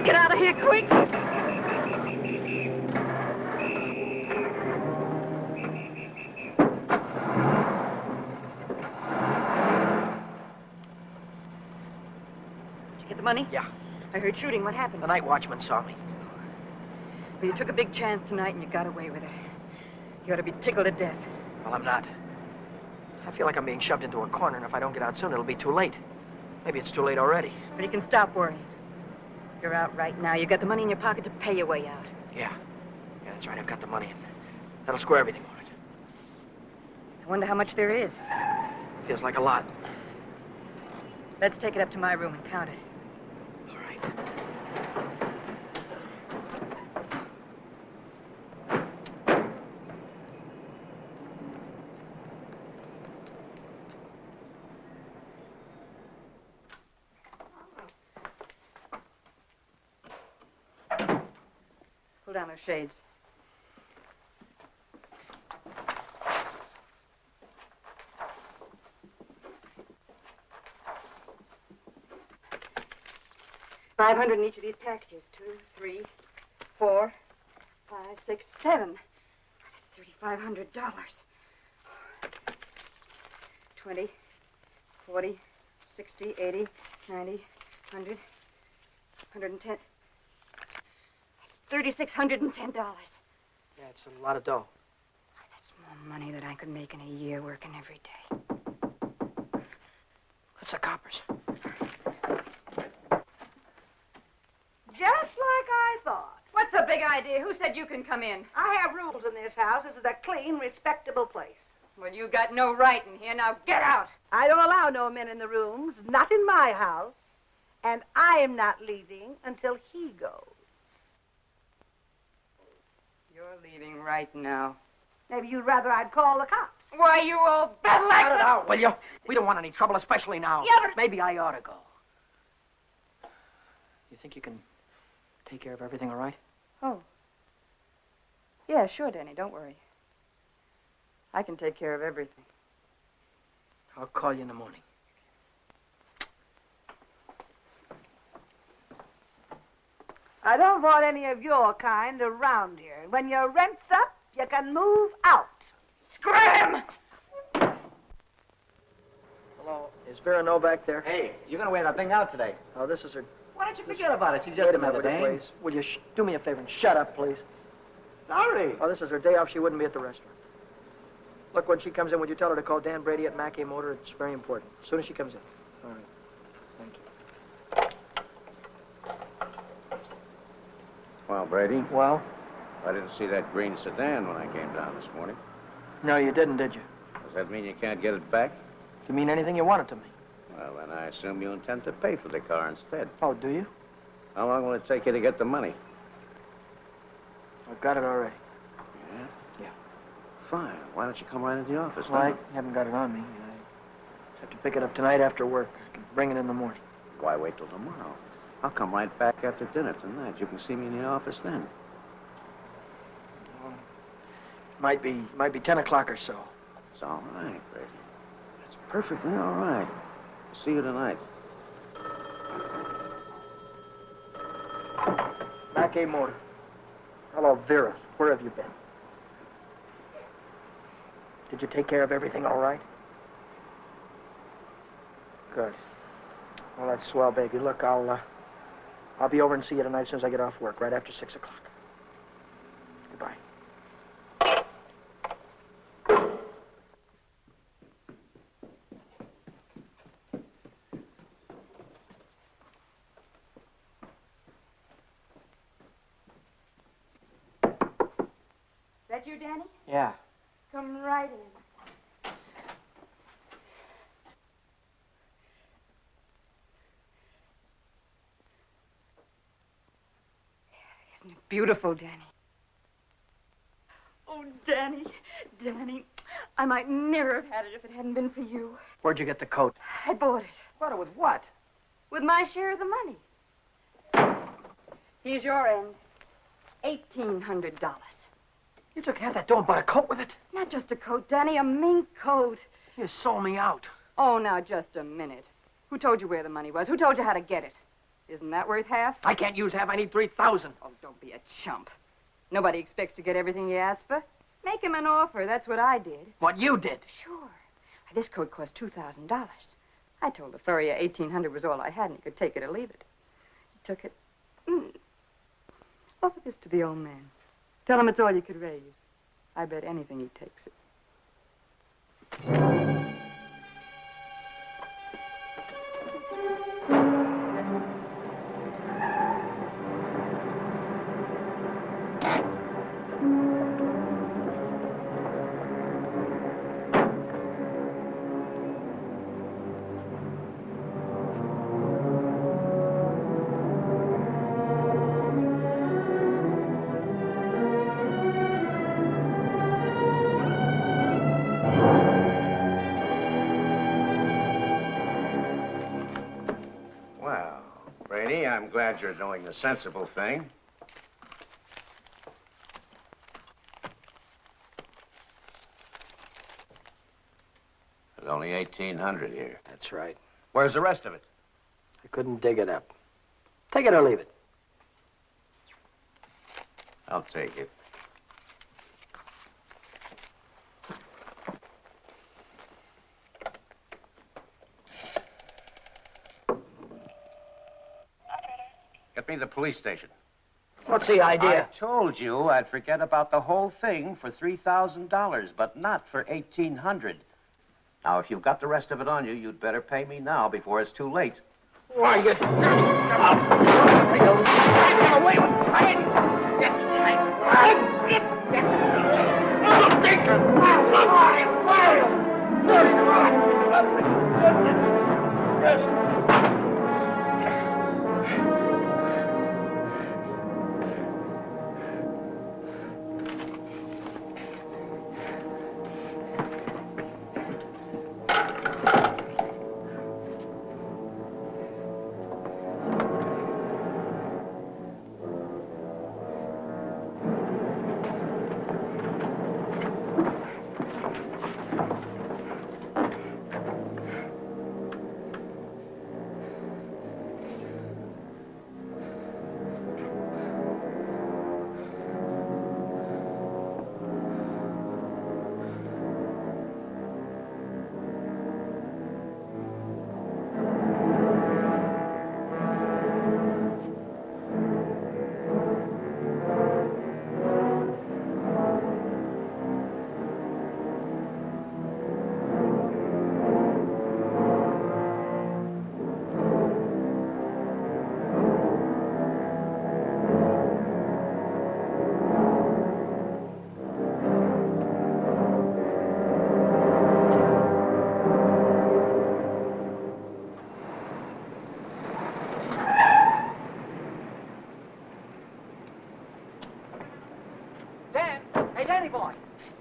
get out of here quick. Did you get the money? Yeah. I heard shooting. What happened? The night watchman saw me. Well, you took a big chance tonight and you got away with it. You ought to be tickled to death. Well, I'm not. I feel like I'm being shoved into a corner, and if I don't get out soon, it'll be too late. Maybe it's too late already. But you can stop worrying. You're out right now. You got the money in your pocket to pay your way out. Yeah. Yeah, that's right. I've got the money, and that'll square everything on it. I wonder how much there is. Feels like a lot. Let's take it up to my room and count it. All right. Pull down those shades. $500 in each of these packages. 2, 3, 4, 5, 6, 7. That's $3,500. 20, 40, 60, 80, 90, 100, 110. That's $3,610. Yeah, it's a lot of dough. That's more money than I could make in a year working every day. That's the coppers. Just like I thought. What's the big idea? Who said you can come in? I have rules in this house. This is a clean, respectable place. Well, you got no right in here. Now get out. I don't allow no men in the rooms, not in my house. And I am not leaving until he goes. You're leaving right now. Maybe you'd rather I'd call the cops. Why, you old battle Cut it out, will you? We don't want any trouble, especially now. Yeah, but... Maybe I ought to go. You think you can take care of everything all right? Oh. Yeah, sure, Danny. Don't worry. I can take care of everything. I'll call you in the morning. I don't want any of your kind around here. When your rent's up, you can move out. Scram! Hello, is Vera Novak there? Hey, you're gonna wear that thing out today. Oh, this is her... Why don't you forget about it? She's Wait just a minute, another will you, dame. please? Will you do me a favor and shut up, please? Sorry. Oh, this is her day off. She wouldn't be at the restaurant. Look, when she comes in, would you tell her to call Dan Brady at Mackey Motor? It's very important. As soon as she comes in. All right. Thank you. Well, Brady, Well? I didn't see that green sedan when I came down this morning. No, you didn't, did you? Does that mean you can't get it back? Do you mean anything you want it to mean? Well, then I assume you intend to pay for the car instead. Oh, do you? How long will it take you to get the money? I've got it already. Yeah? Yeah. Fine. Why don't you come right into the office? Well, now? I haven't got it on me. I have to pick it up tonight after work. I can bring it in the morning. Why wait till tomorrow? I'll come right back after dinner tonight. You can see me in the office then. Might be 10 o'clock or so. It's all right, Brady. It's perfectly all right. See you tonight. Mackey Motor. Hello, Vera. Where have you been? Did you take care of everything all right? Good. Well, that's swell, baby. Look, I'll be over and see you tonight as soon as I get off work, right after 6 o'clock. Goodbye. That you, Danny? Yeah. Come right in. Isn't it beautiful, Danny? Oh, Danny, Danny, I might never have had it if it hadn't been for you. Where'd you get the coat? I bought it. Bought it with what? With my share of the money. Here's your end. $1,800. You took half that dough and bought a coat with it? Not just a coat, Danny, a mink coat. You sold me out. Oh, now, just a minute. Who told you where the money was? Who told you how to get it? Isn't that worth half? I can't use half. I need 3,000. Oh, don't be a chump. Nobody expects to get everything you ask for. Make him an offer. That's what I did. What you did? Sure. This coat cost $2,000. I told the furrier $1,800 was all I had, and he could take it or leave it. He took it. Offer this to the old man. Tell him it's all you could raise. I bet anything he takes it. I'm glad you're doing the sensible thing. There's only 1,800 here. That's right. Where's the rest of it? I couldn't dig it up. Take it or leave it. I'll take it. Get me the police station. What's the idea? I told you I'd forget about the whole thing for $3,000, but not for 1,800. Now, if you've got the rest of it on you, you'd better pay me now before it's too late. Why, you...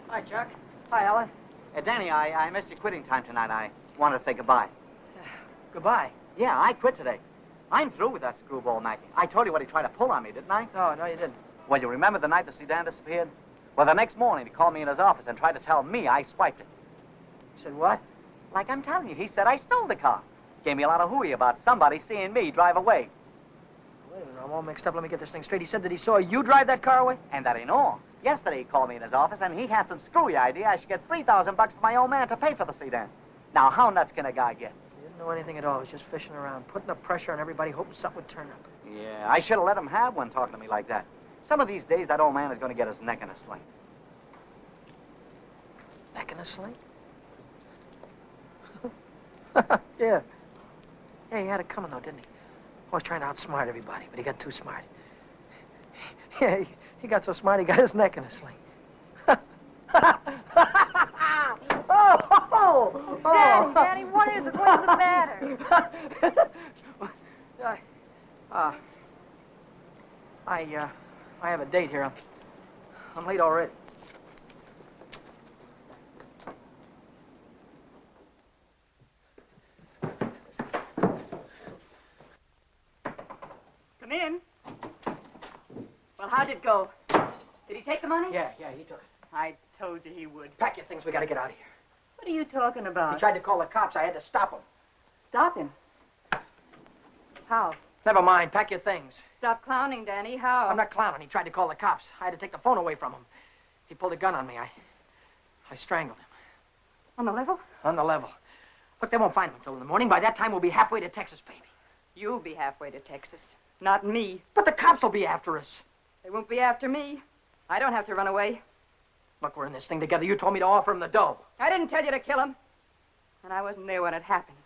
Hi, Chuck. Hi, Ellen. Danny, I missed your quitting time tonight. I wanted to say goodbye. Goodbye. Yeah, I quit today. I'm through with that screwball Mackie. I told you what he tried to pull on me, didn't I? No, you didn't. Well, you remember the night the sedan disappeared? Well, the next morning, he called me in his office and tried to tell me I swiped it. You said what? Like I'm telling you, he said I stole the car. Gave me a lot of hooey about somebody seeing me drive away. Wait a minute, I'm all mixed up. Let me get this thing straight. He said that he saw you drive that car away? And that ain't all. Yesterday, he called me in his office, and he had some screwy idea I should get $3,000 for my old man to pay for the sedan. Now, how nuts can a guy get? He didn't know anything at all. He was just fishing around, putting the pressure on everybody, hoping something would turn up. Yeah, I should have let him have one talking to me like that. Some of these days, that old man is going to get his neck in a sling. Neck in a sling? Yeah. Yeah, he had it coming, though, didn't he? Always trying to outsmart everybody, but he got too smart. Yeah, he got so smart, he got his neck in a sling. Daddy, what is it? What's the matter? I have a date here. I'm late already. Come in. Well, how'd it go? Did he take the money? Yeah, he took it. I told you he would. Pack your things, we gotta get out of here. What are you talking about? He tried to call the cops. I had to stop him. Stop him. How? Never mind, pack your things. Stop clowning, Danny. How? I'm not clowning. He tried to call the cops. I had to take the phone away from him. He pulled a gun on me. I strangled him. On the level? On the level. Look, they won't find him until in the morning. By that time, we'll be halfway to Texas, baby. You'll be halfway to Texas. Not me. But the cops will be after us. They won't be after me. I don't have to run away. Look, we're in this thing together. You told me to offer him the dough. I didn't tell you to kill him. And I wasn't there when it happened.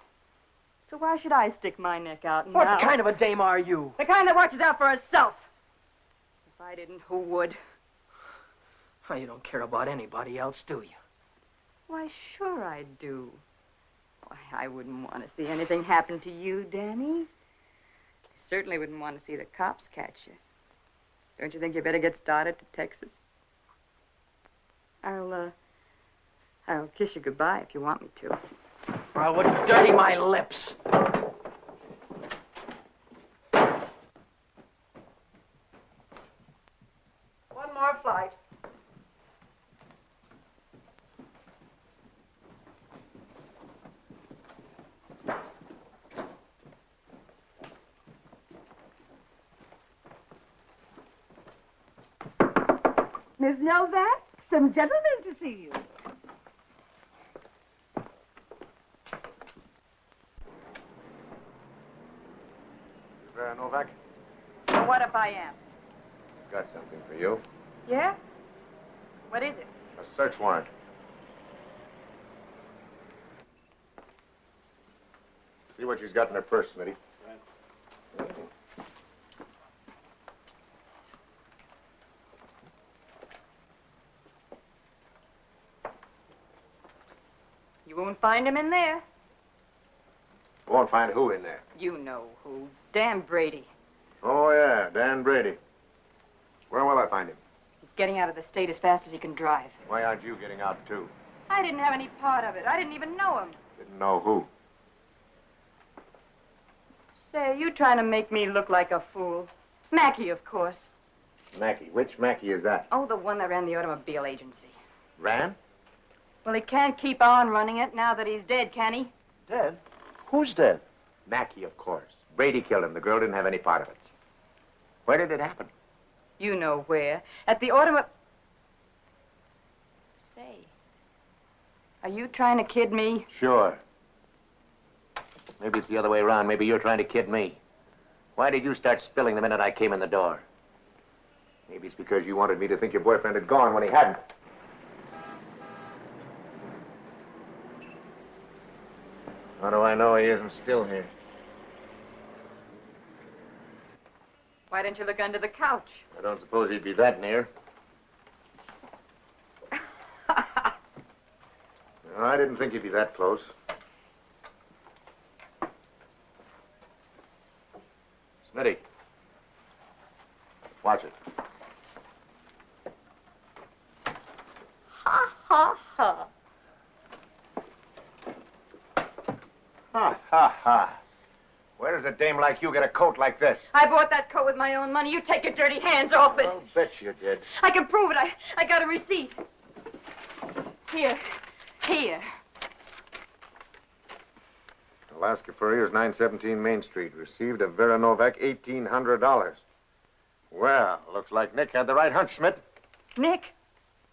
So why should I stick my neck out now? What kind of a dame are you? The kind that watches out for herself. If I didn't, who would? Oh, you don't care about anybody else, do you? Why, sure I do. Why, I wouldn't want to see anything happen to you, Danny. I certainly wouldn't want to see the cops catch you. Don't you think you better get started to Texas? I'll kiss you goodbye if you want me to. Or I wouldn't dirty my lips. One more flight. Miss Novak, some gentlemen to see you. Vera Novak, So what if I am? got something for you. Yeah? What is it? A search warrant. See what she's got in her purse, Smitty. You won't find him in there. Won't find who in there. You know who. Dan Brady. Oh, yeah, Dan Brady. Where will I find him? He's getting out of the state as fast as he can drive. Why aren't you getting out, too? I didn't have any part of it. I didn't even know him. Didn't know who. Say, you trying to make me look like a fool. Mackey, of course. Mackey. Which Mackey is that? Oh, the one that ran the automobile agency. Ran? Well, he can't keep on running it now that he's dead, can he? Dead? Who's dead? Mackey, of course. Brady killed him. The girl didn't have any part of it. Where did it happen? You know where. At the automobile... Say, are you trying to kid me? Sure. Maybe it's the other way around. Maybe you're trying to kid me. Why did you start spilling the minute I came in the door? Maybe it's because you wanted me to think your boyfriend had gone when he hadn't. How do I know he isn't still here? Why didn't you look under the couch? I don't suppose he'd be that near. No, I didn't think he'd be that close. Smitty. Watch it. Ha, ha, ha. Ha, ha, ha. Where does a dame like you get a coat like this? I bought that coat with my own money. You take your dirty hands off it. I'll bet you did. I can prove it. I got a receipt. Here. Here. Alaska Furriers, 917 Main Street. Received of Vera Novak, $1,800. Well, looks like Nick had the right hunch, Schmidt. Nick?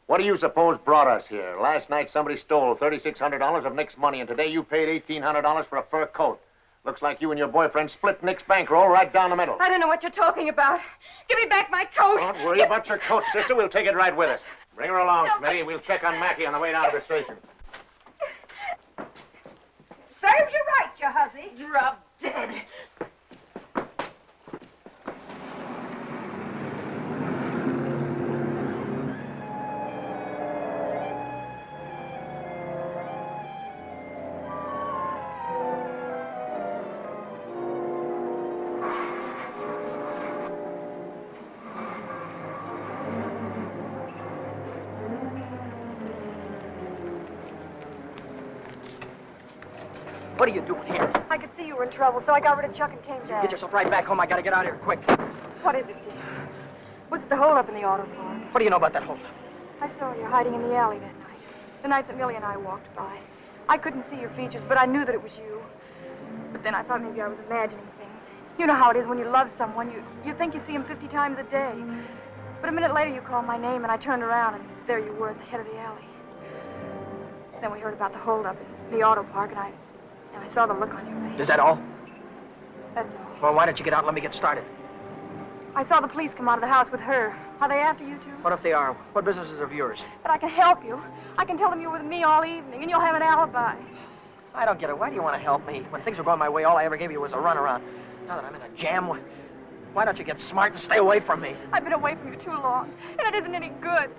What do you suppose brought us here? Last night somebody stole $3,600 of Nick's money, and today you paid $1,800 for a fur coat. Looks like you and your boyfriend split Nick's bankroll right down the middle. I don't know what you're talking about. Give me back my coat. Don't worry about your coat, sister. We'll take it right with us. Bring her along, Smitty. We'll check on Mackey on the way down to the station. Serves you right, you hussy. Drop dead. What are you doing here? I could see you were in trouble, so I got rid of Chuck and came back. Get yourself right back home. I gotta get out of here quick. What is it, dear? Was it the holdup in the auto park? What do you know about that holdup? I saw you hiding in the alley that night. The night that Millie and I walked by. I couldn't see your features, but I knew that it was you. But then I thought maybe I was imagining things. You know how it is when you love someone. You think you see him 50 times a day. But a minute later you called my name and I turned around and there you were at the head of the alley. Then we heard about the holdup in the auto park and I saw the look on your face. Is that all? That's all. Well, why don't you get out and let me get started? I saw the police come out of the house with her. Are they after you two? What if they are? What business is of yours? But I can help you. I can tell them you were with me all evening and you'll have an alibi. I don't get it. Why do you want to help me? When things were going my way, all I ever gave you was a runaround. Now that I'm in a jam, why don't you get smart and stay away from me? I've been away from you too long, and it isn't any good.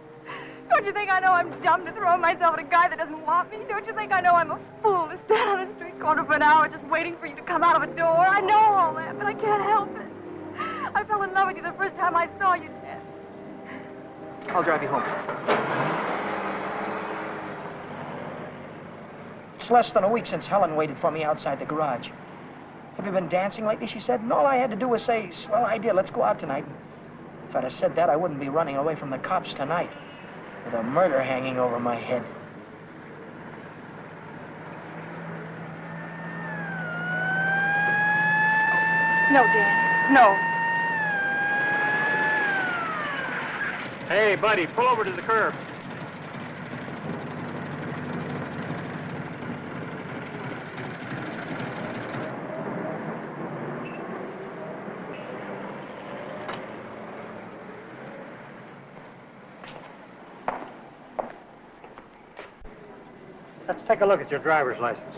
Don't you think I know I'm dumb to throw myself at a guy that doesn't want me? Don't you think I know I'm a fool to stand on a street corner for an hour just waiting for you to come out of a door? I know all that, but I can't help it. I fell in love with you the first time I saw you, Dad. I'll drive you home. It's less than a week since Helen waited for me outside the garage. Have you been dancing lately, she said, and all I had to do was say, swell idea, let's go out tonight. If I'd have said that, I wouldn't be running away from the cops tonight, with a murder hanging over my head. No, Dan, no. Hey, buddy, pull over to the curb. Let's take a look at your driver's license.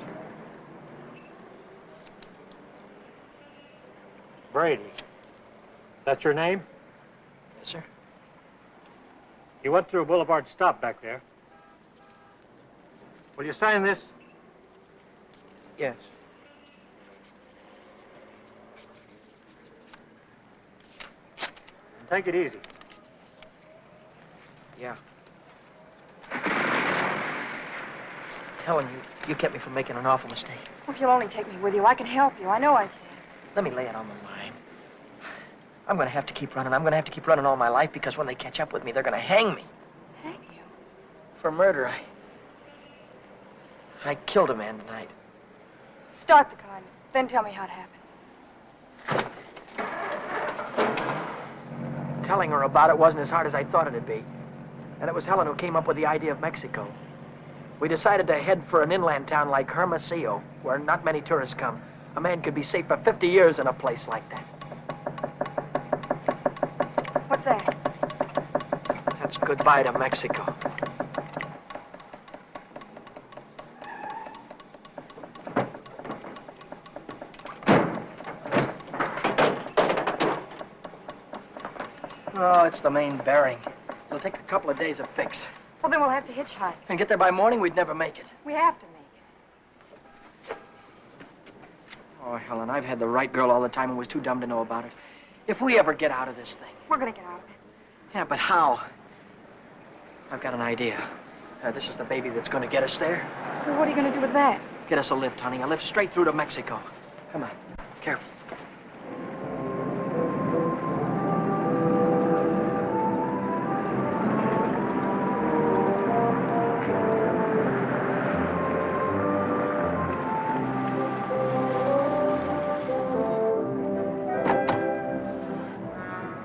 Brady. That's your name? Yes, sir. You went through Boulevard Stop back there. Will you sign this? Yes. And take it easy. Yeah. Helen, you kept me from making an awful mistake. Well, if you'll only take me with you, I can help you. I know I can. Let me lay it on the line. I'm going to have to keep running. I'm going to have to keep running all my life because when they catch up with me, they're going to hang me. Hang you? For murder. I killed a man tonight. Start the car, and then tell me how it happened. Telling her about it wasn't as hard as I thought it'd be. And it was Helen who came up with the idea of Mexico. We decided to head for an inland town like Hermosillo, where not many tourists come. A man could be safe for 50 years in a place like that. What's that? That's goodbye to Mexico. Oh, it's the main bearing. It'll take a couple of days to fix. Well, then we'll have to hitchhike. And get there by morning, we'd never make it. We have to make it. Oh, Helen, I've had the right girl all the time and was too dumb to know about it. If we ever get out of this thing. We're gonna get out of it. Yeah, but how? I've got an idea. This is the baby that's going to get us there. Well, what are you gonna do with that? Get us a lift, honey. A lift straight through to Mexico. Come on. Careful.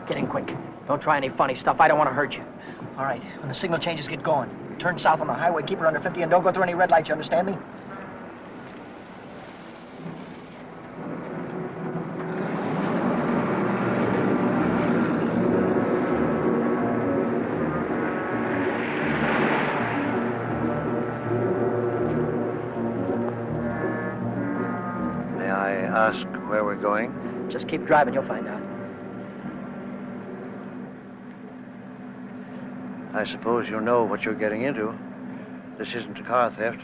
Get in quick. Don't try any funny stuff. I don't want to hurt you. All right. When the signal changes, get going. Turn south on the highway, keep her under 50, and don't go through any red lights, you understand me? May I ask where we're going? Just keep driving, you'll find out. I suppose you know what you're getting into. This isn't a car theft.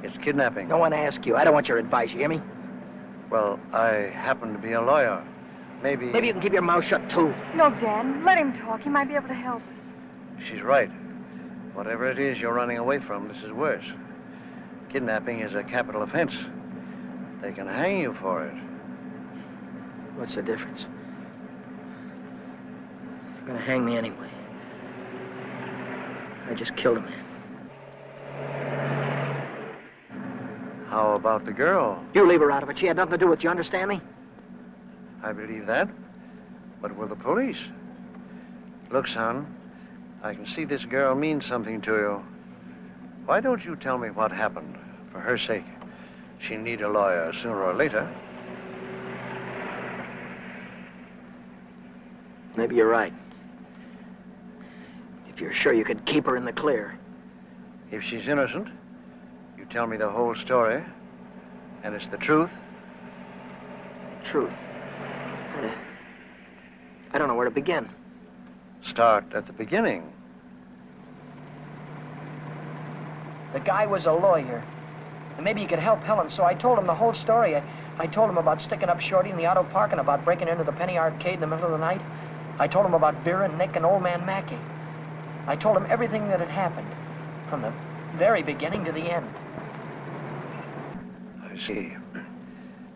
It's kidnapping. No one asked you. I don't want your advice, you hear me? Well, I happen to be a lawyer. Maybe you can keep your mouth shut, too. No, Dan. Let him talk. He might be able to help us. she's right. Whatever it is you're running away from, this is worse. Kidnapping is a capital offense. They can hang you for it. What's the difference? gonna hang me anyway. I just killed a man. How about the girl? You leave her out of it. She had nothing to do with it. You understand me? I believe that. But will the police? Look, son, I can see this girl means something to you. Why don't you tell me what happened? For her sake. She'll need a lawyer sooner or later. Maybe you're right. If you're sure you could keep her in the clear. If she's innocent, you tell me the whole story, and it's the truth. Truth. I don't know where to begin. Start at the beginning. The guy was a lawyer. And maybe he could help Helen, so I told him the whole story. I told him about sticking up Shorty in the auto park and about breaking into the Penny Arcade in the middle of the night. I told him about Vera and Nick and old man Mackey. I told him everything that had happened, from the very beginning to the end. I see.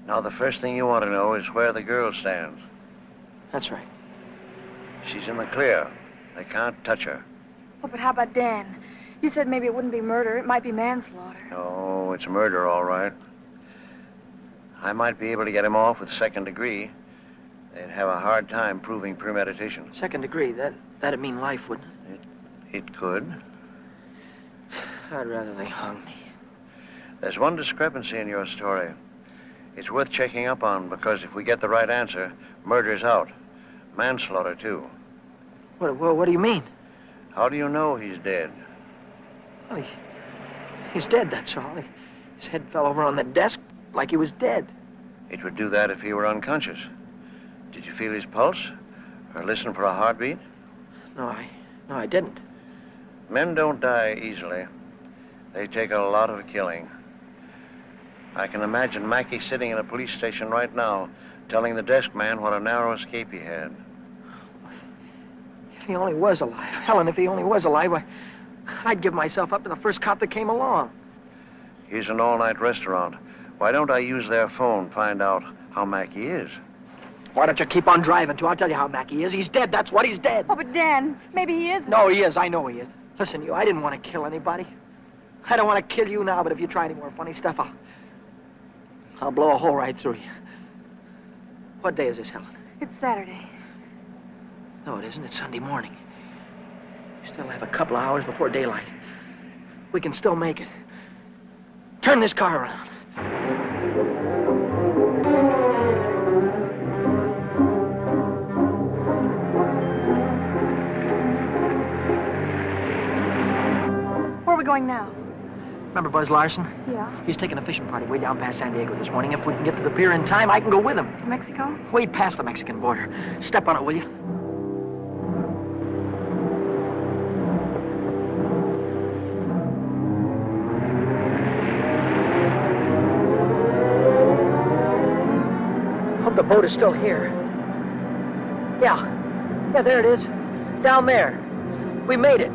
Now, the first thing you want to know is where the girl stands. That's right. She's in the clear. They can't touch her. Oh, but how about Dan? You said maybe it wouldn't be murder. It might be manslaughter. No, it's murder, all right. I might be able to get him off with second degree. They'd have a hard time proving premeditation. Second degree, that'd mean life, wouldn't it? It could. I'd rather they hung me. There's one discrepancy in your story. It's worth checking up on, because if we get the right answer, murder's out. Manslaughter, too. What do you mean? How do you know he's dead? Well, he's dead, that's all. His head fell over on the desk like he was dead. It would do that if he were unconscious. Did you feel his pulse? Or listen for a heartbeat? No, I didn't. Men don't die easily. They take a lot of killing. I can imagine Mackey sitting in a police station right now, telling the desk man what a narrow escape he had. If he only was alive. Helen, if he only was alive, I'd give myself up to the first cop that came along. Here's an all-night restaurant. Why don't I use their phone, find out how Mackey is? Why don't you keep on driving, too? I'll tell you how Mackey is. He's dead, that's what, he's dead. Oh, but Dan, maybe he isn't. No, he is. I know he is. Listen, I didn't want to kill anybody. I don't want to kill you now, but if you try any more funny stuff, I'll blow a hole right through you. What day is this, Helen? It's Saturday. No, it isn't. It's Sunday morning. We still have a couple of hours before daylight. We can still make it. Turn this car around. Where are we going now? Remember Buzz Larson? Yeah. He's taking a fishing party way down past San Diego this morning. If we can get to the pier in time, I can go with him. To Mexico? Way past the Mexican border. Step on it, will you? Hope the boat is still here. Yeah, there it is. Down there. We made it.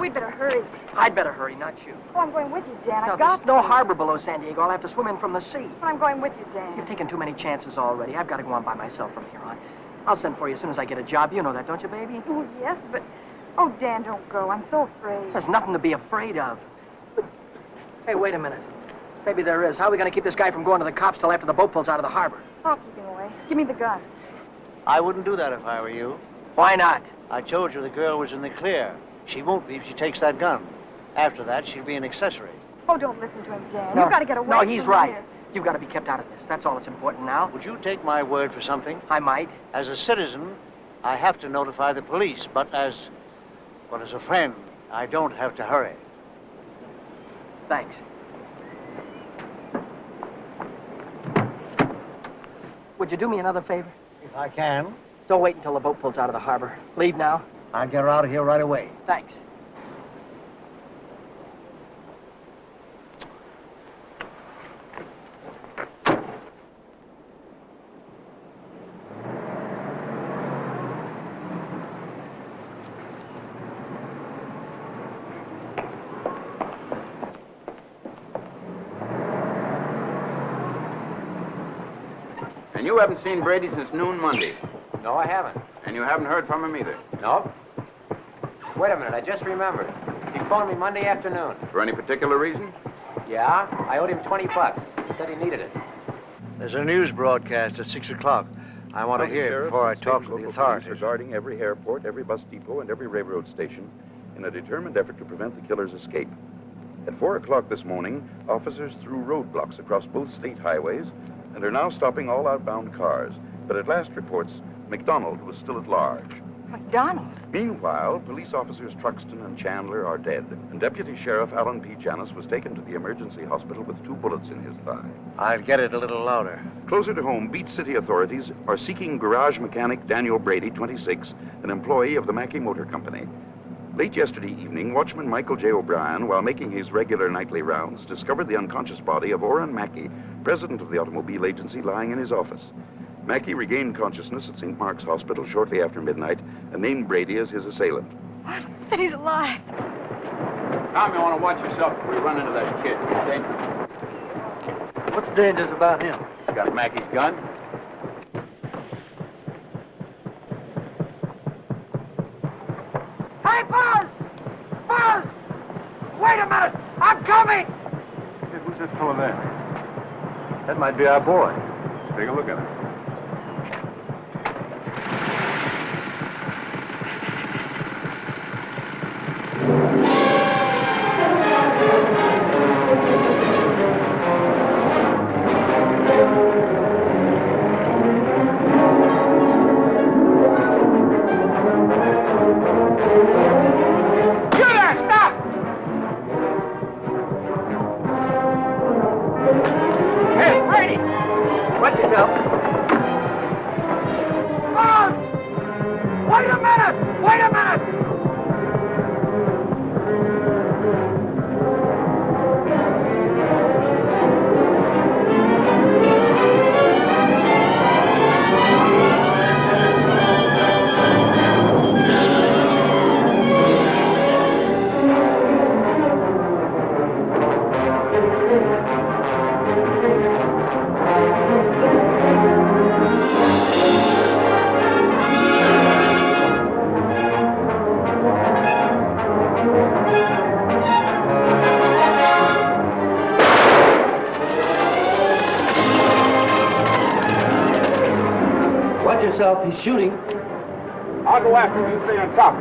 We'd better hurry. I'd better hurry, not you. Oh, I'm going with you, Dan. No, I've got there's no harbor below San Diego. I'll have to swim in from the sea. But I'm going with you, Dan. You've taken too many chances already. I've got to go on by myself from here on. I'll send for you as soon as I get a job. You know that, don't you, baby? Oh, yes, but... Oh, Dan, don't go. I'm so afraid. There's nothing to be afraid of. Hey, wait a minute. Maybe there is. How are we going to keep this guy from going to the cops till after the boat pulls out of the harbor? I'll keep him away. Give me the gun. I wouldn't do that if I were you. Why not? I told you the girl was in the clear. She won't be if she takes that gun. After that, she'll be an accessory. Oh, don't listen to him, Dan. No. You've got to get away No, from he's here. right. You've got to be kept out of this. That's all that's important now. Would you take my word for something? I might. As a citizen, I have to notify the police, but as a friend, I don't have to hurry. Thanks. Would you do me another favor? If I can. Don't wait until the boat pulls out of the harbor. Leave now. I'll get her out of here right away. Thanks. And you haven't seen Brady since noon Monday. No, I haven't. And you haven't heard from him either. Nope. Wait a minute, I just remembered. He phoned me Monday afternoon. For any particular reason? Yeah, I owed him 20 bucks. He said he needed it. There's a news broadcast at 6 o'clock. I want to hear it before I talk to the authorities. Regarding every airport, every bus depot, and every railroad station in a determined effort to prevent the killer's escape. At 4 o'clock this morning, officers threw roadblocks across both state highways and are now stopping all outbound cars. But at last reports, McDonald was still at large. McDonald? Meanwhile, police officers Truxton and Chandler are dead, and Deputy Sheriff Alan P. Janis was taken to the emergency hospital with 2 bullets in his thigh. I'll get it a little louder. Closer to home, Beach City authorities are seeking garage mechanic Daniel Brady, 26, an employee of the Mackey Motor Company. Late yesterday evening, watchman Michael J. O'Brien, while making his regular nightly rounds, discovered the unconscious body of Orrin Mackey, president of the automobile agency, lying in his office. Mackey regained consciousness at St. Mark's Hospital shortly after midnight and named Brady as his assailant. What? That he's alive. Tom, you want to watch yourself if we run into that kid. He's dangerous. What's dangerous about him? He's got Mackey's gun. Hey, Buzz! Buzz! Wait a minute! I'm coming! Hey, who's that fellow there? That might be our boy. Let's take a look at him. He's shooting. I'll go after him. You stay on top.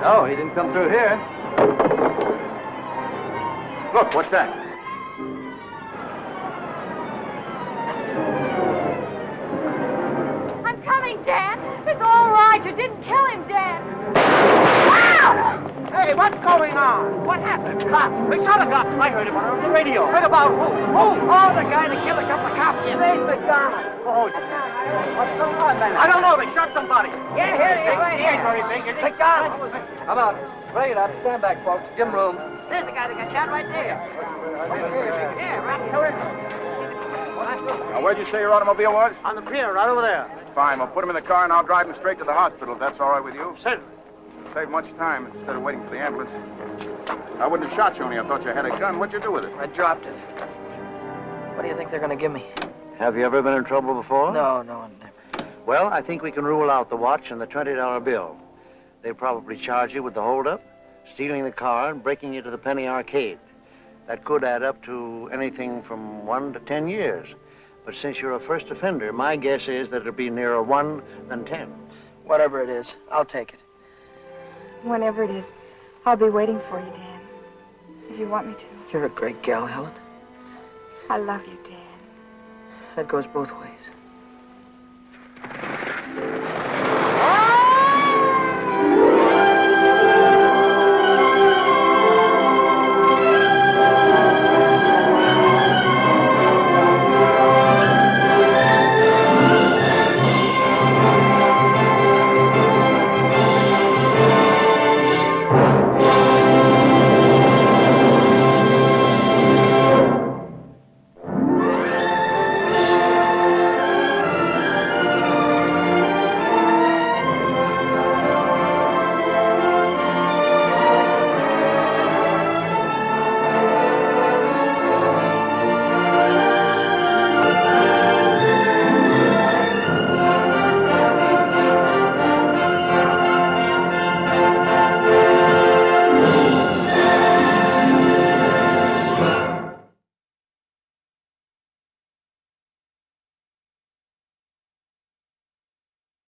No, he didn't come through here. Look, what's that? I'm coming, Dan. It's all right. You didn't kill him, Dan. Ah! Hey, what's going on? What happened? Cops. We shot a cop. I heard about it on the radio. Heard about who? Who? Oh, the guy that killed a couple of cops. His name's McDonald. Oh, what's going on, man? I don't know. They shot somebody. Yeah, here he is, right He ain't here. very big, is he? McDonald. Come on. Bring it up. Stand back, folks. Give him room. There's the guy that got shot right there. Yeah, right Now, where'd you say your automobile was? On the pier, right over there. Fine. We'll put him in the car and I'll drive him straight to the hospital, if that's all right with you. Certainly. Save much time instead of waiting for the ambulance. I wouldn't have shot you only I thought you had a gun. What'd you do with it? I dropped it. What do you think they're going to give me? Have you ever been in trouble before? No, never. Well, I think we can rule out the watch and the $20 bill. They'll probably charge you with the holdup, stealing the car, and breaking you to the Penny Arcade. That could add up to anything from 1 to 10 years. But since you're a first offender, my guess is that it'll be nearer 1 than 10. Whatever it is, I'll take it. Whenever it is, I'll be waiting for you, Dan. If you want me to. You're a great gal, Helen. I love you, Dan. That goes both ways.